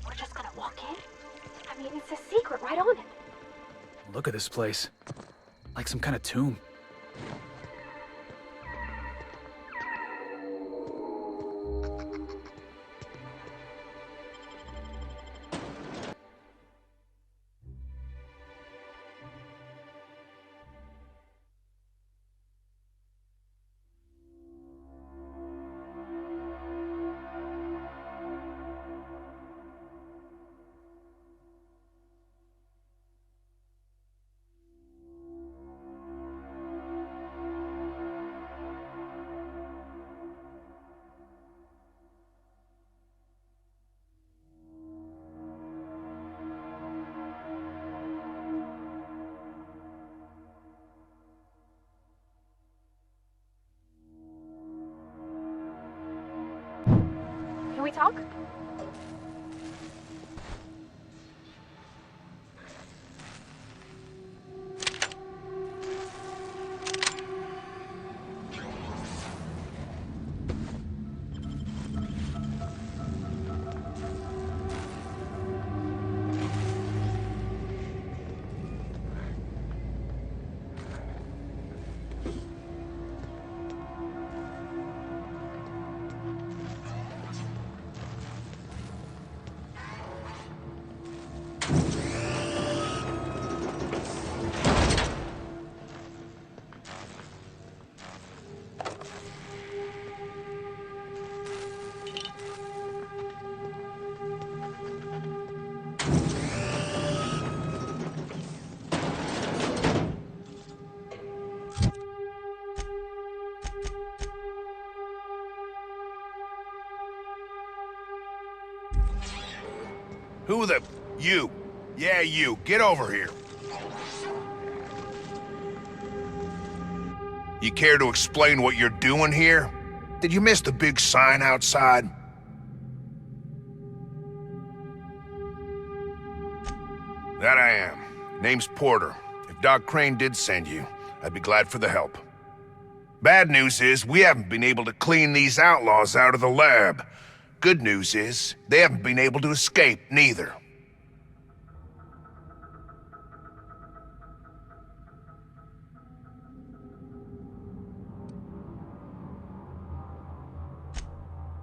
We're just gonna walk in? I mean, it's a secret right on it. Look at this place. Like some kind of tomb. Can we talk? Who the... You. Yeah, you. Get over here. You care to explain what you're doing here? Did you miss the big sign outside? That I am. Name's Porter. If Doc Crane did send you, I'd be glad for the help. Bad news is, we haven't been able to clean these outlaws out of the lab. Good news is, they haven't been able to escape, neither.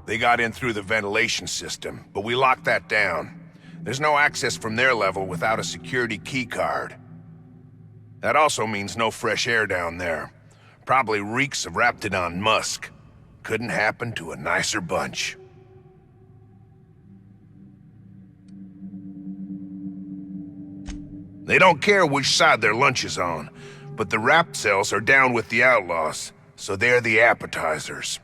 They got in through the ventilation system, but we locked that down. There's no access from their level without a security key card. That also means no fresh air down there. Probably reeks of Raptidon musk. Couldn't happen to a nicer bunch. They don't care which side their lunch is on, but the Rapt cells are down with the outlaws, so they're the appetizers.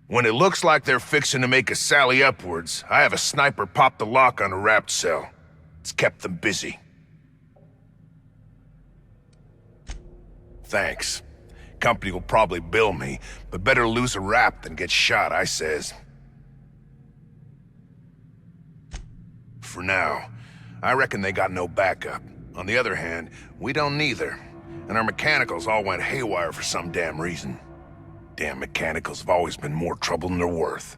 When it looks like they're fixing to make a sally upwards, I have a sniper pop the lock on a Rapt cell. It's kept them busy. Thanks. Company will probably bill me, but better lose a Rapt than get shot, I says. For now. I reckon they got no backup. On the other hand, we don't neither. And our mechanicals all went haywire for some damn reason. Damn mechanicals have always been more trouble than they're worth.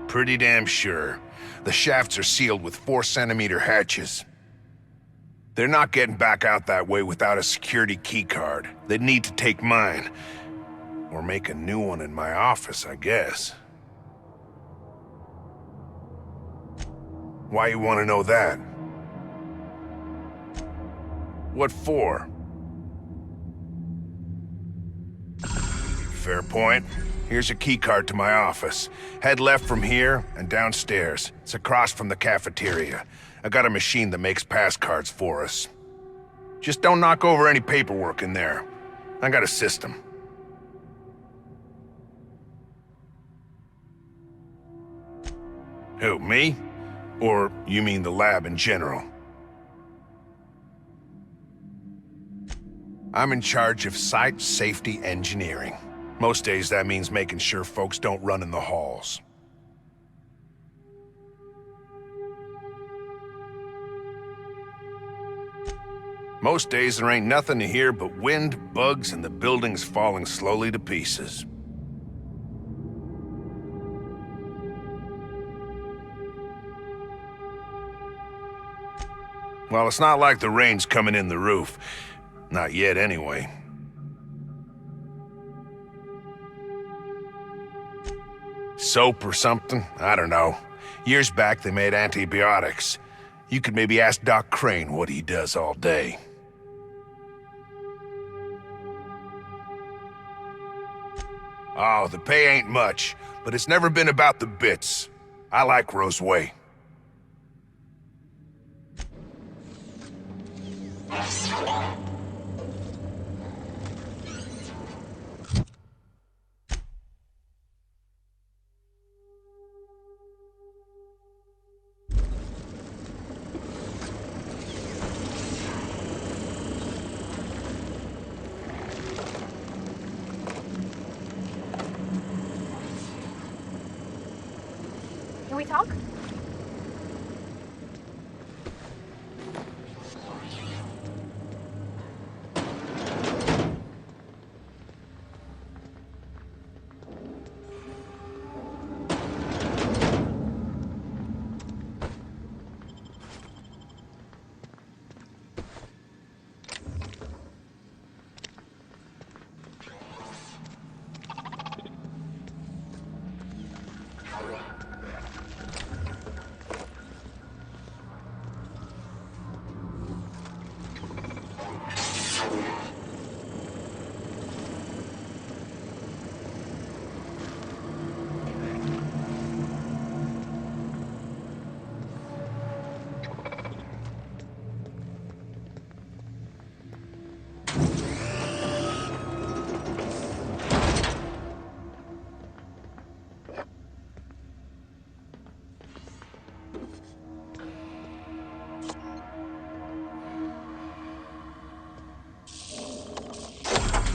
Pretty damn sure. The shafts are sealed with 4-centimeter hatches. They're not getting back out that way without a security key card. They'd need to take mine. Or make a new one in my office, I guess. Why you want to know that? What for? Fair point. Here's a keycard to my office. Head left from here and downstairs. It's across from the cafeteria. I got a machine that makes pass cards for us. Just don't knock over any paperwork in there. I got a system. Who, me? Or you mean the lab in general? I'm in charge of site safety engineering. Most days that means making sure folks don't run in the halls. Most days there ain't nothing to hear but wind, bugs, and the buildings falling slowly to pieces. Well, it's not like the rain's coming in the roof. Not yet, anyway. Soap or something? I don't know. Years back, they made antibiotics. You could maybe ask Doc Crane what he does all day. Oh, the pay ain't much, but it's never been about the bits. I like Roseway. Can we talk?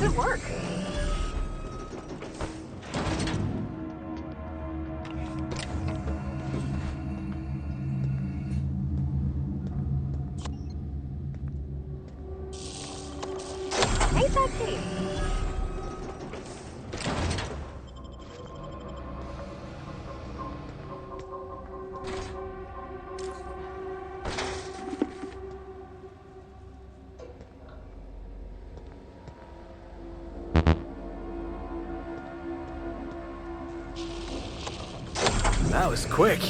Good work. Ain't that cheap? quick.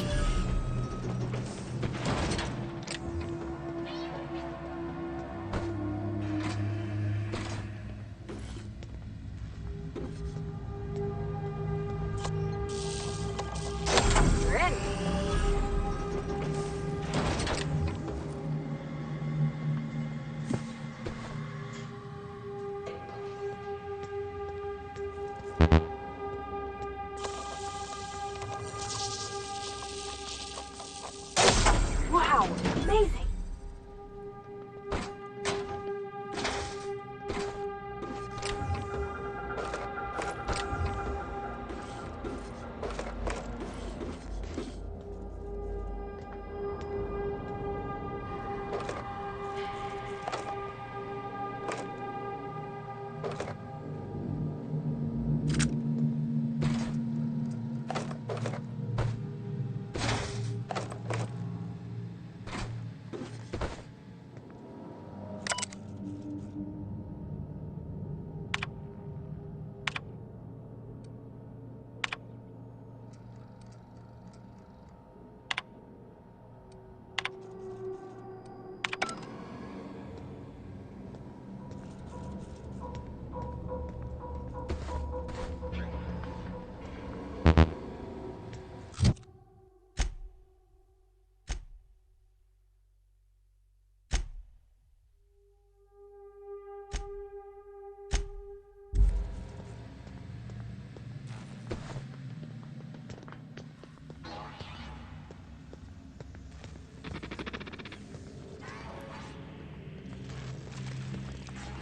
We're in. Wow, amazing.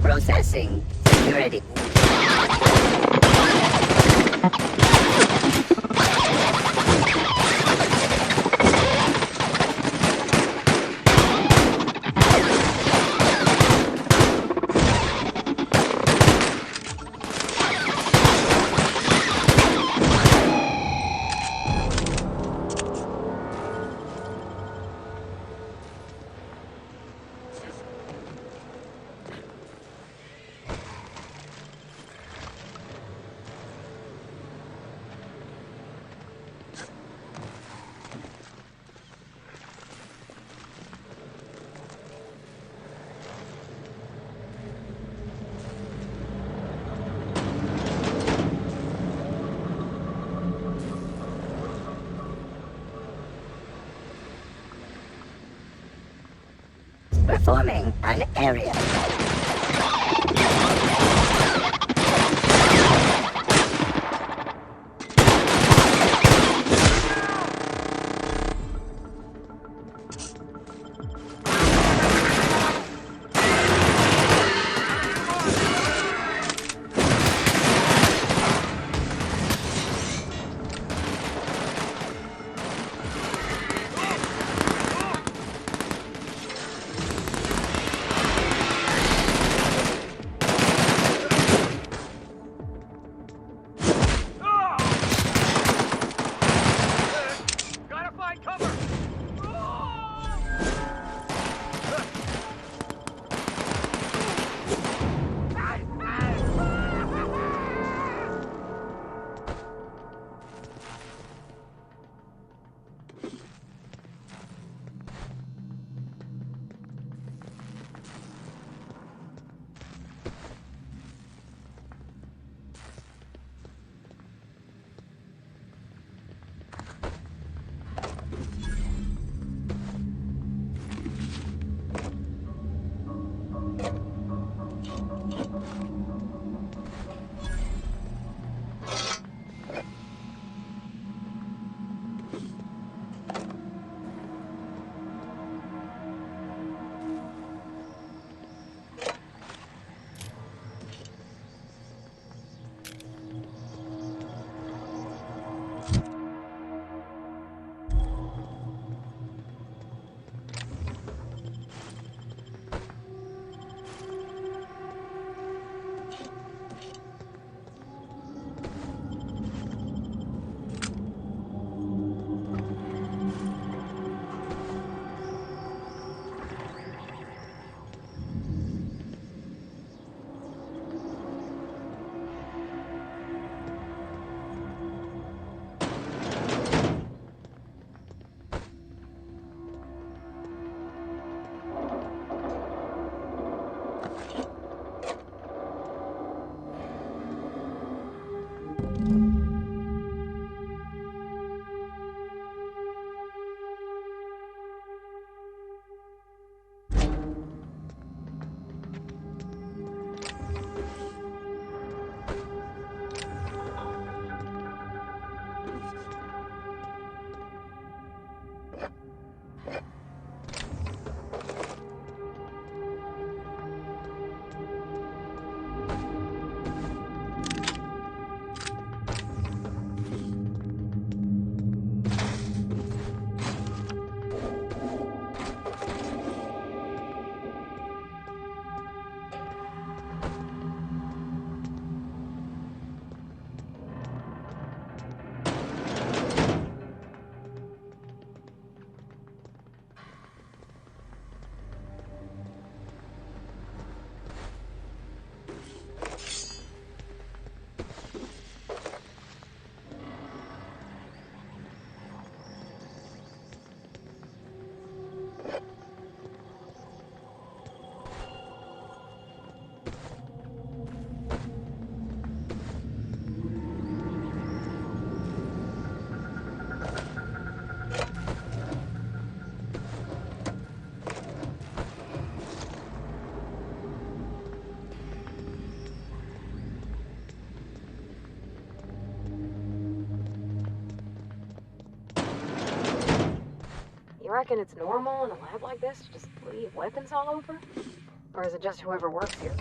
Processing. Security. Performing an area. You reckon it's normal in a lab like this to just leave weapons all over? Or is it just whoever works here?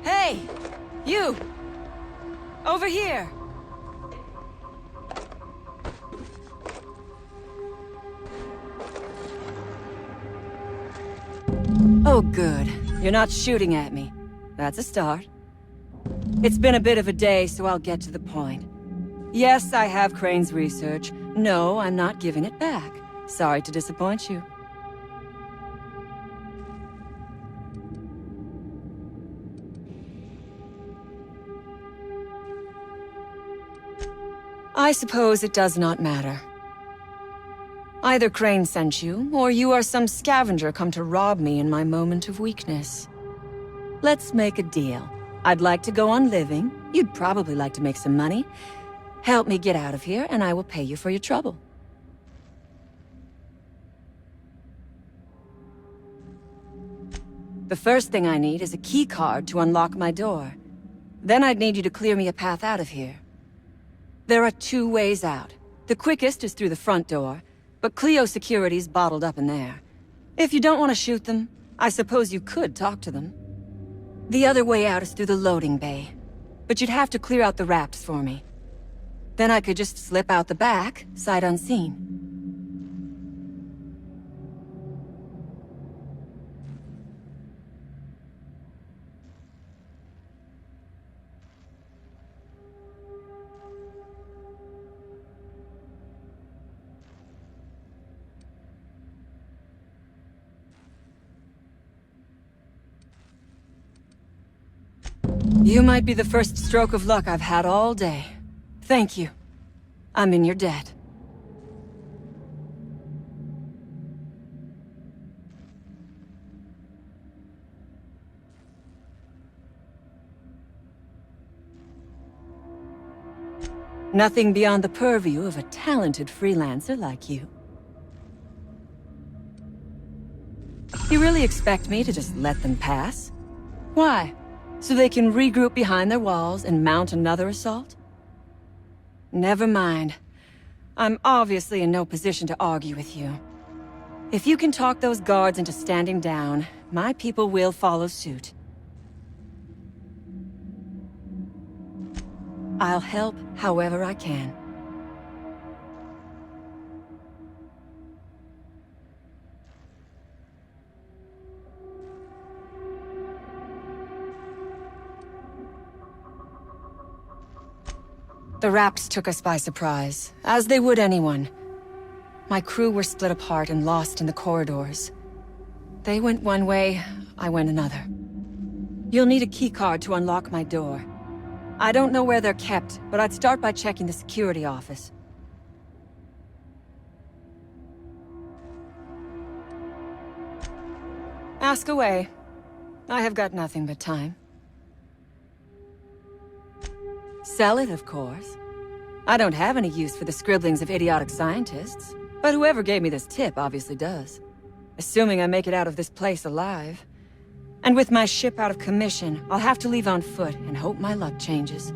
Hey! You! Over here! Oh, good. You're not shooting at me. That's a start. It's been a bit of a day, so I'll get to the point. Yes, I have Crane's research. No, I'm not giving it back. Sorry to disappoint you. I suppose it does not matter. Either Crane sent you, or you are some scavenger come to rob me in my moment of weakness. Let's make a deal. I'd like to go on living. You'd probably like to make some money. Help me get out of here, and I will pay you for your trouble. The first thing I need is a key card to unlock my door. Then I'd need you to clear me a path out of here. There are 2 ways out. The quickest is through the front door, but Cleo security's bottled up in there. If you don't want to shoot them, I suppose you could talk to them. The other way out is through the loading bay, but you'd have to clear out the rafts for me. Then I could just slip out the back, sight unseen. You might be the first stroke of luck I've had all day. Thank you. I'm in your debt. Nothing beyond the purview of a talented freelancer like you. You really expect me to just let them pass? Why? So they can regroup behind their walls and mount another assault? Never mind. I'm obviously in no position to argue with you. If you can talk those guards into standing down, my people will follow suit. I'll help however I can. The Raps took us by surprise, as they would anyone. My crew were split apart and lost in the corridors. They went one way, I went another. You'll need a keycard to unlock my door. I don't know where they're kept, but I'd start by checking the security office. Ask away. I have got nothing but time. Sell it, of course. I don't have any use for the scribblings of idiotic scientists, but whoever gave me this tip obviously does. Assuming I make it out of this place alive. And with my ship out of commission, I'll have to leave on foot and hope my luck changes.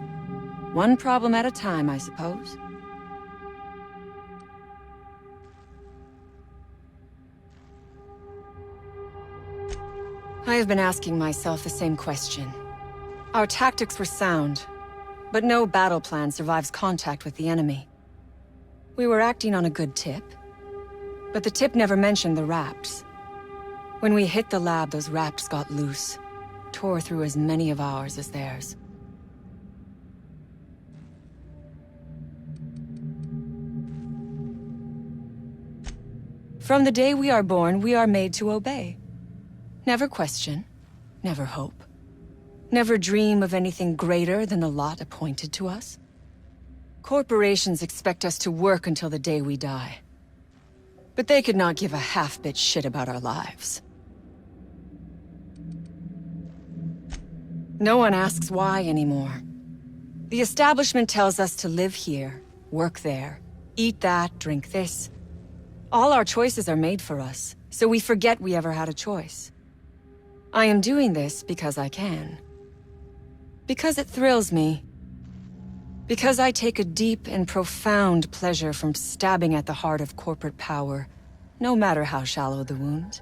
One problem at a time, I suppose. I have been asking myself the same question. Our tactics were sound, but no battle plan survives contact with the enemy. We were acting on a good tip, but the tip never mentioned the raps. When we hit the lab, those raps got loose, tore through as many of ours as theirs. From the day we are born, we are made to obey. Never question, never hope. Never dream of anything greater than the lot appointed to us. Corporations expect us to work until the day we die. But they could not give a half-bit shit about our lives. No one asks why anymore. The establishment tells us to live here, work there, eat that, drink this. All our choices are made for us, so we forget we ever had a choice. I am doing this because I can. Because it thrills me. Because I take a deep and profound pleasure from stabbing at the heart of corporate power, no matter how shallow the wound.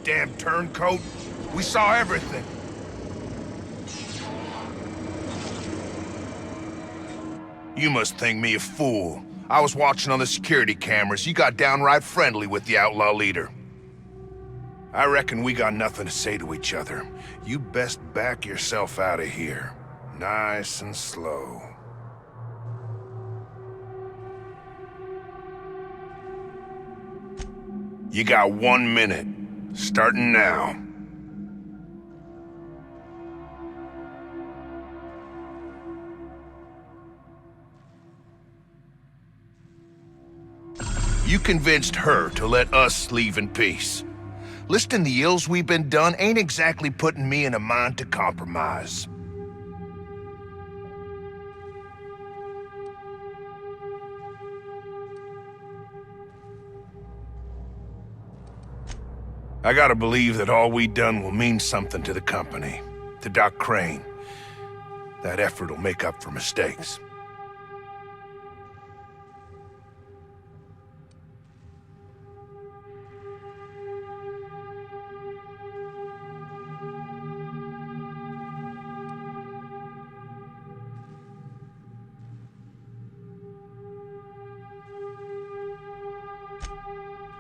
damn turncoat. We saw everything. You must think me a fool. I was watching on the security cameras. You got downright friendly with the outlaw leader. I reckon we got nothing to say to each other. You best back yourself out of here. Nice and slow. You got 1 minute. Starting now. You convinced her to let us leave in peace. Listing the ills we've been done ain't exactly putting me in a mind to compromise. I gotta believe that all we done will mean something to the company, to Doc Crane. That effort will make up for mistakes.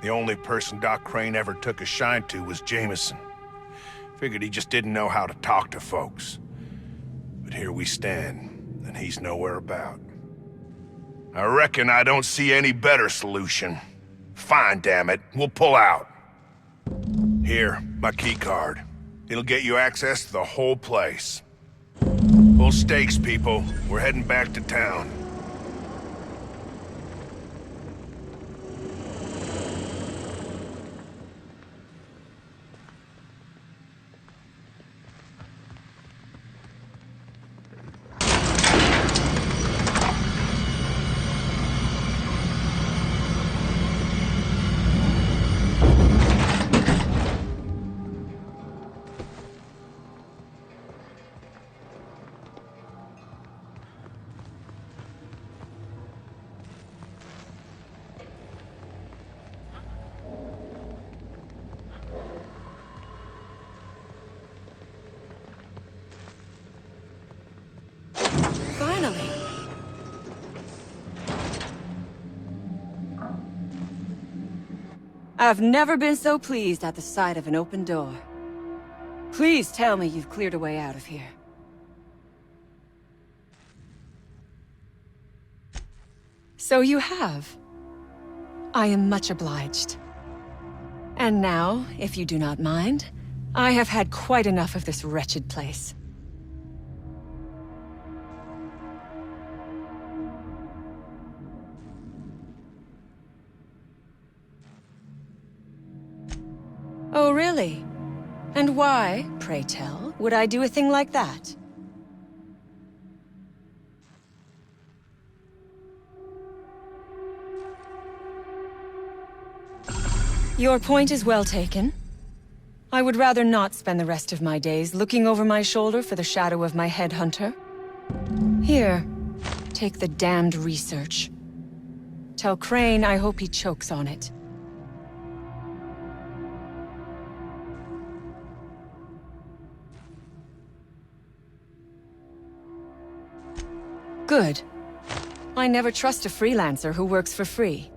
The only person Doc Crane ever took a shine to was Jameson. Figured he just didn't know how to talk to folks. But here we stand, and he's nowhere about. I reckon I don't see any better solution. Fine, damn it. We'll pull out. Here, my key card. It'll get you access to the whole place. Full stakes, people. We're heading back to town. Finally. I've never been so pleased at the sight of an open door. Please tell me you've cleared a way out of here. So you have. I am much obliged. And now, if you do not mind, I have had quite enough of this wretched place. Oh, really? And why, pray tell, would I do a thing like that? Your point is well taken. I would rather not spend the rest of my days looking over my shoulder for the shadow of my headhunter. Here, take the damned research. Tell Crane I hope he chokes on it. Good. I never trust a freelancer who works for free.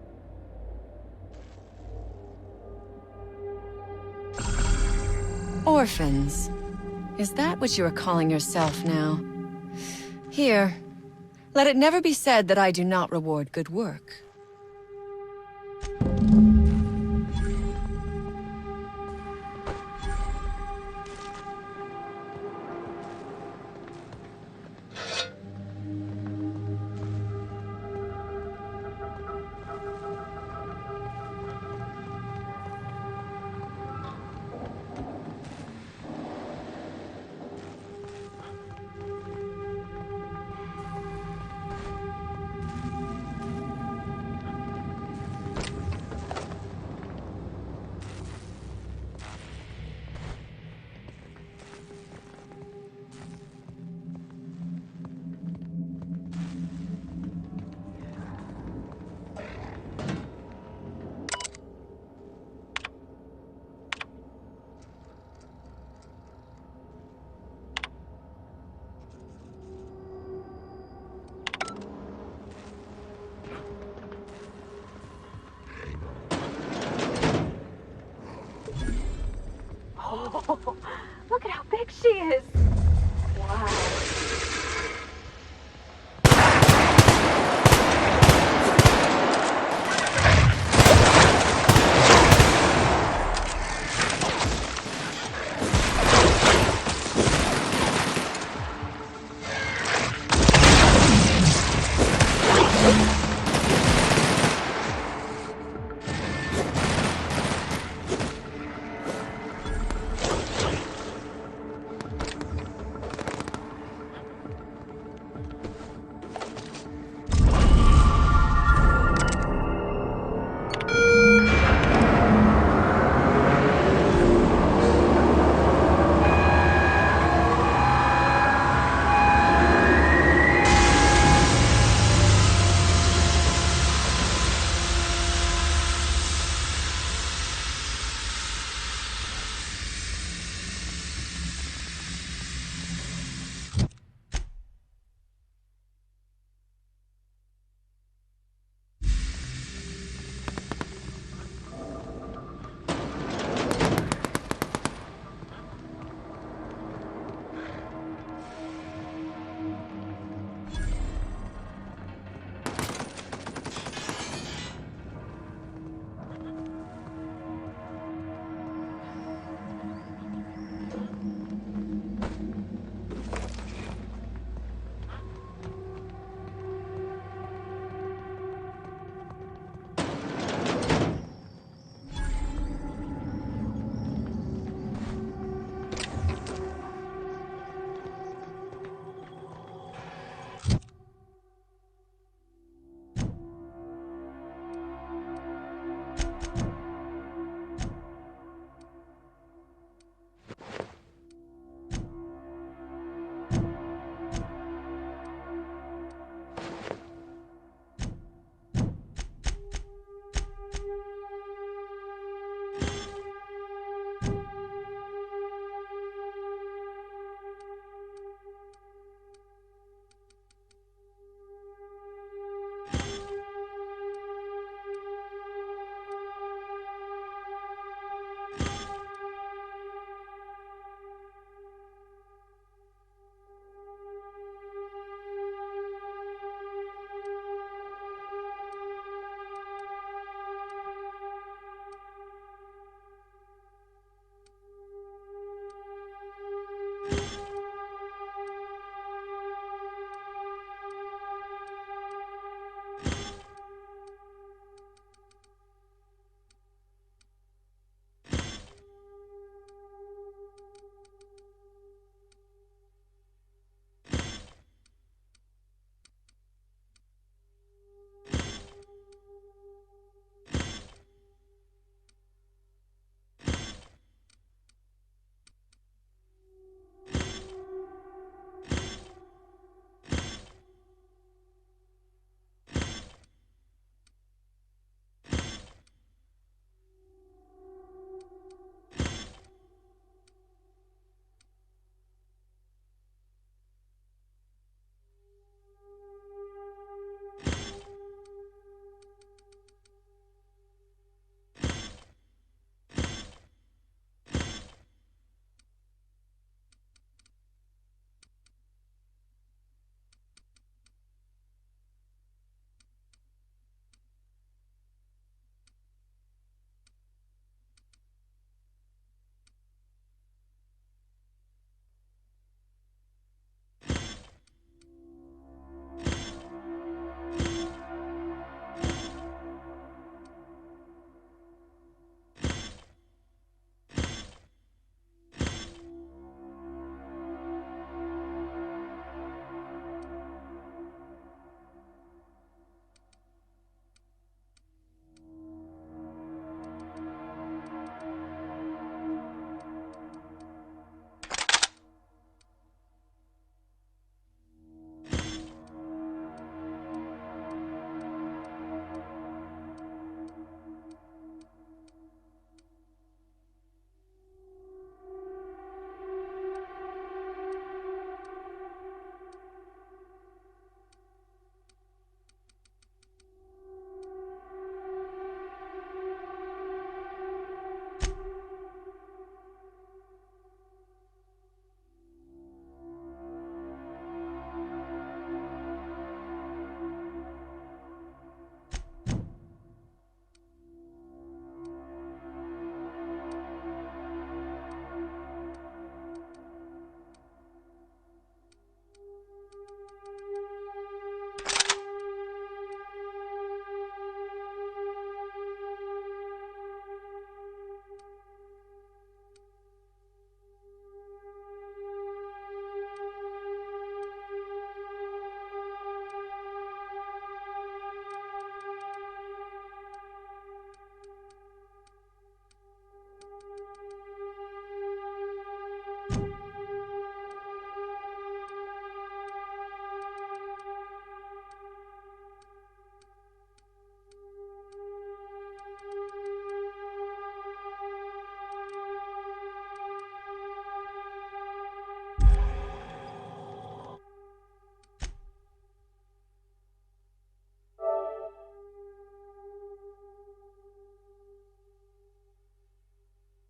Orphans. Is that what you are calling yourself now? Here. Let it never be said that I do not reward good work.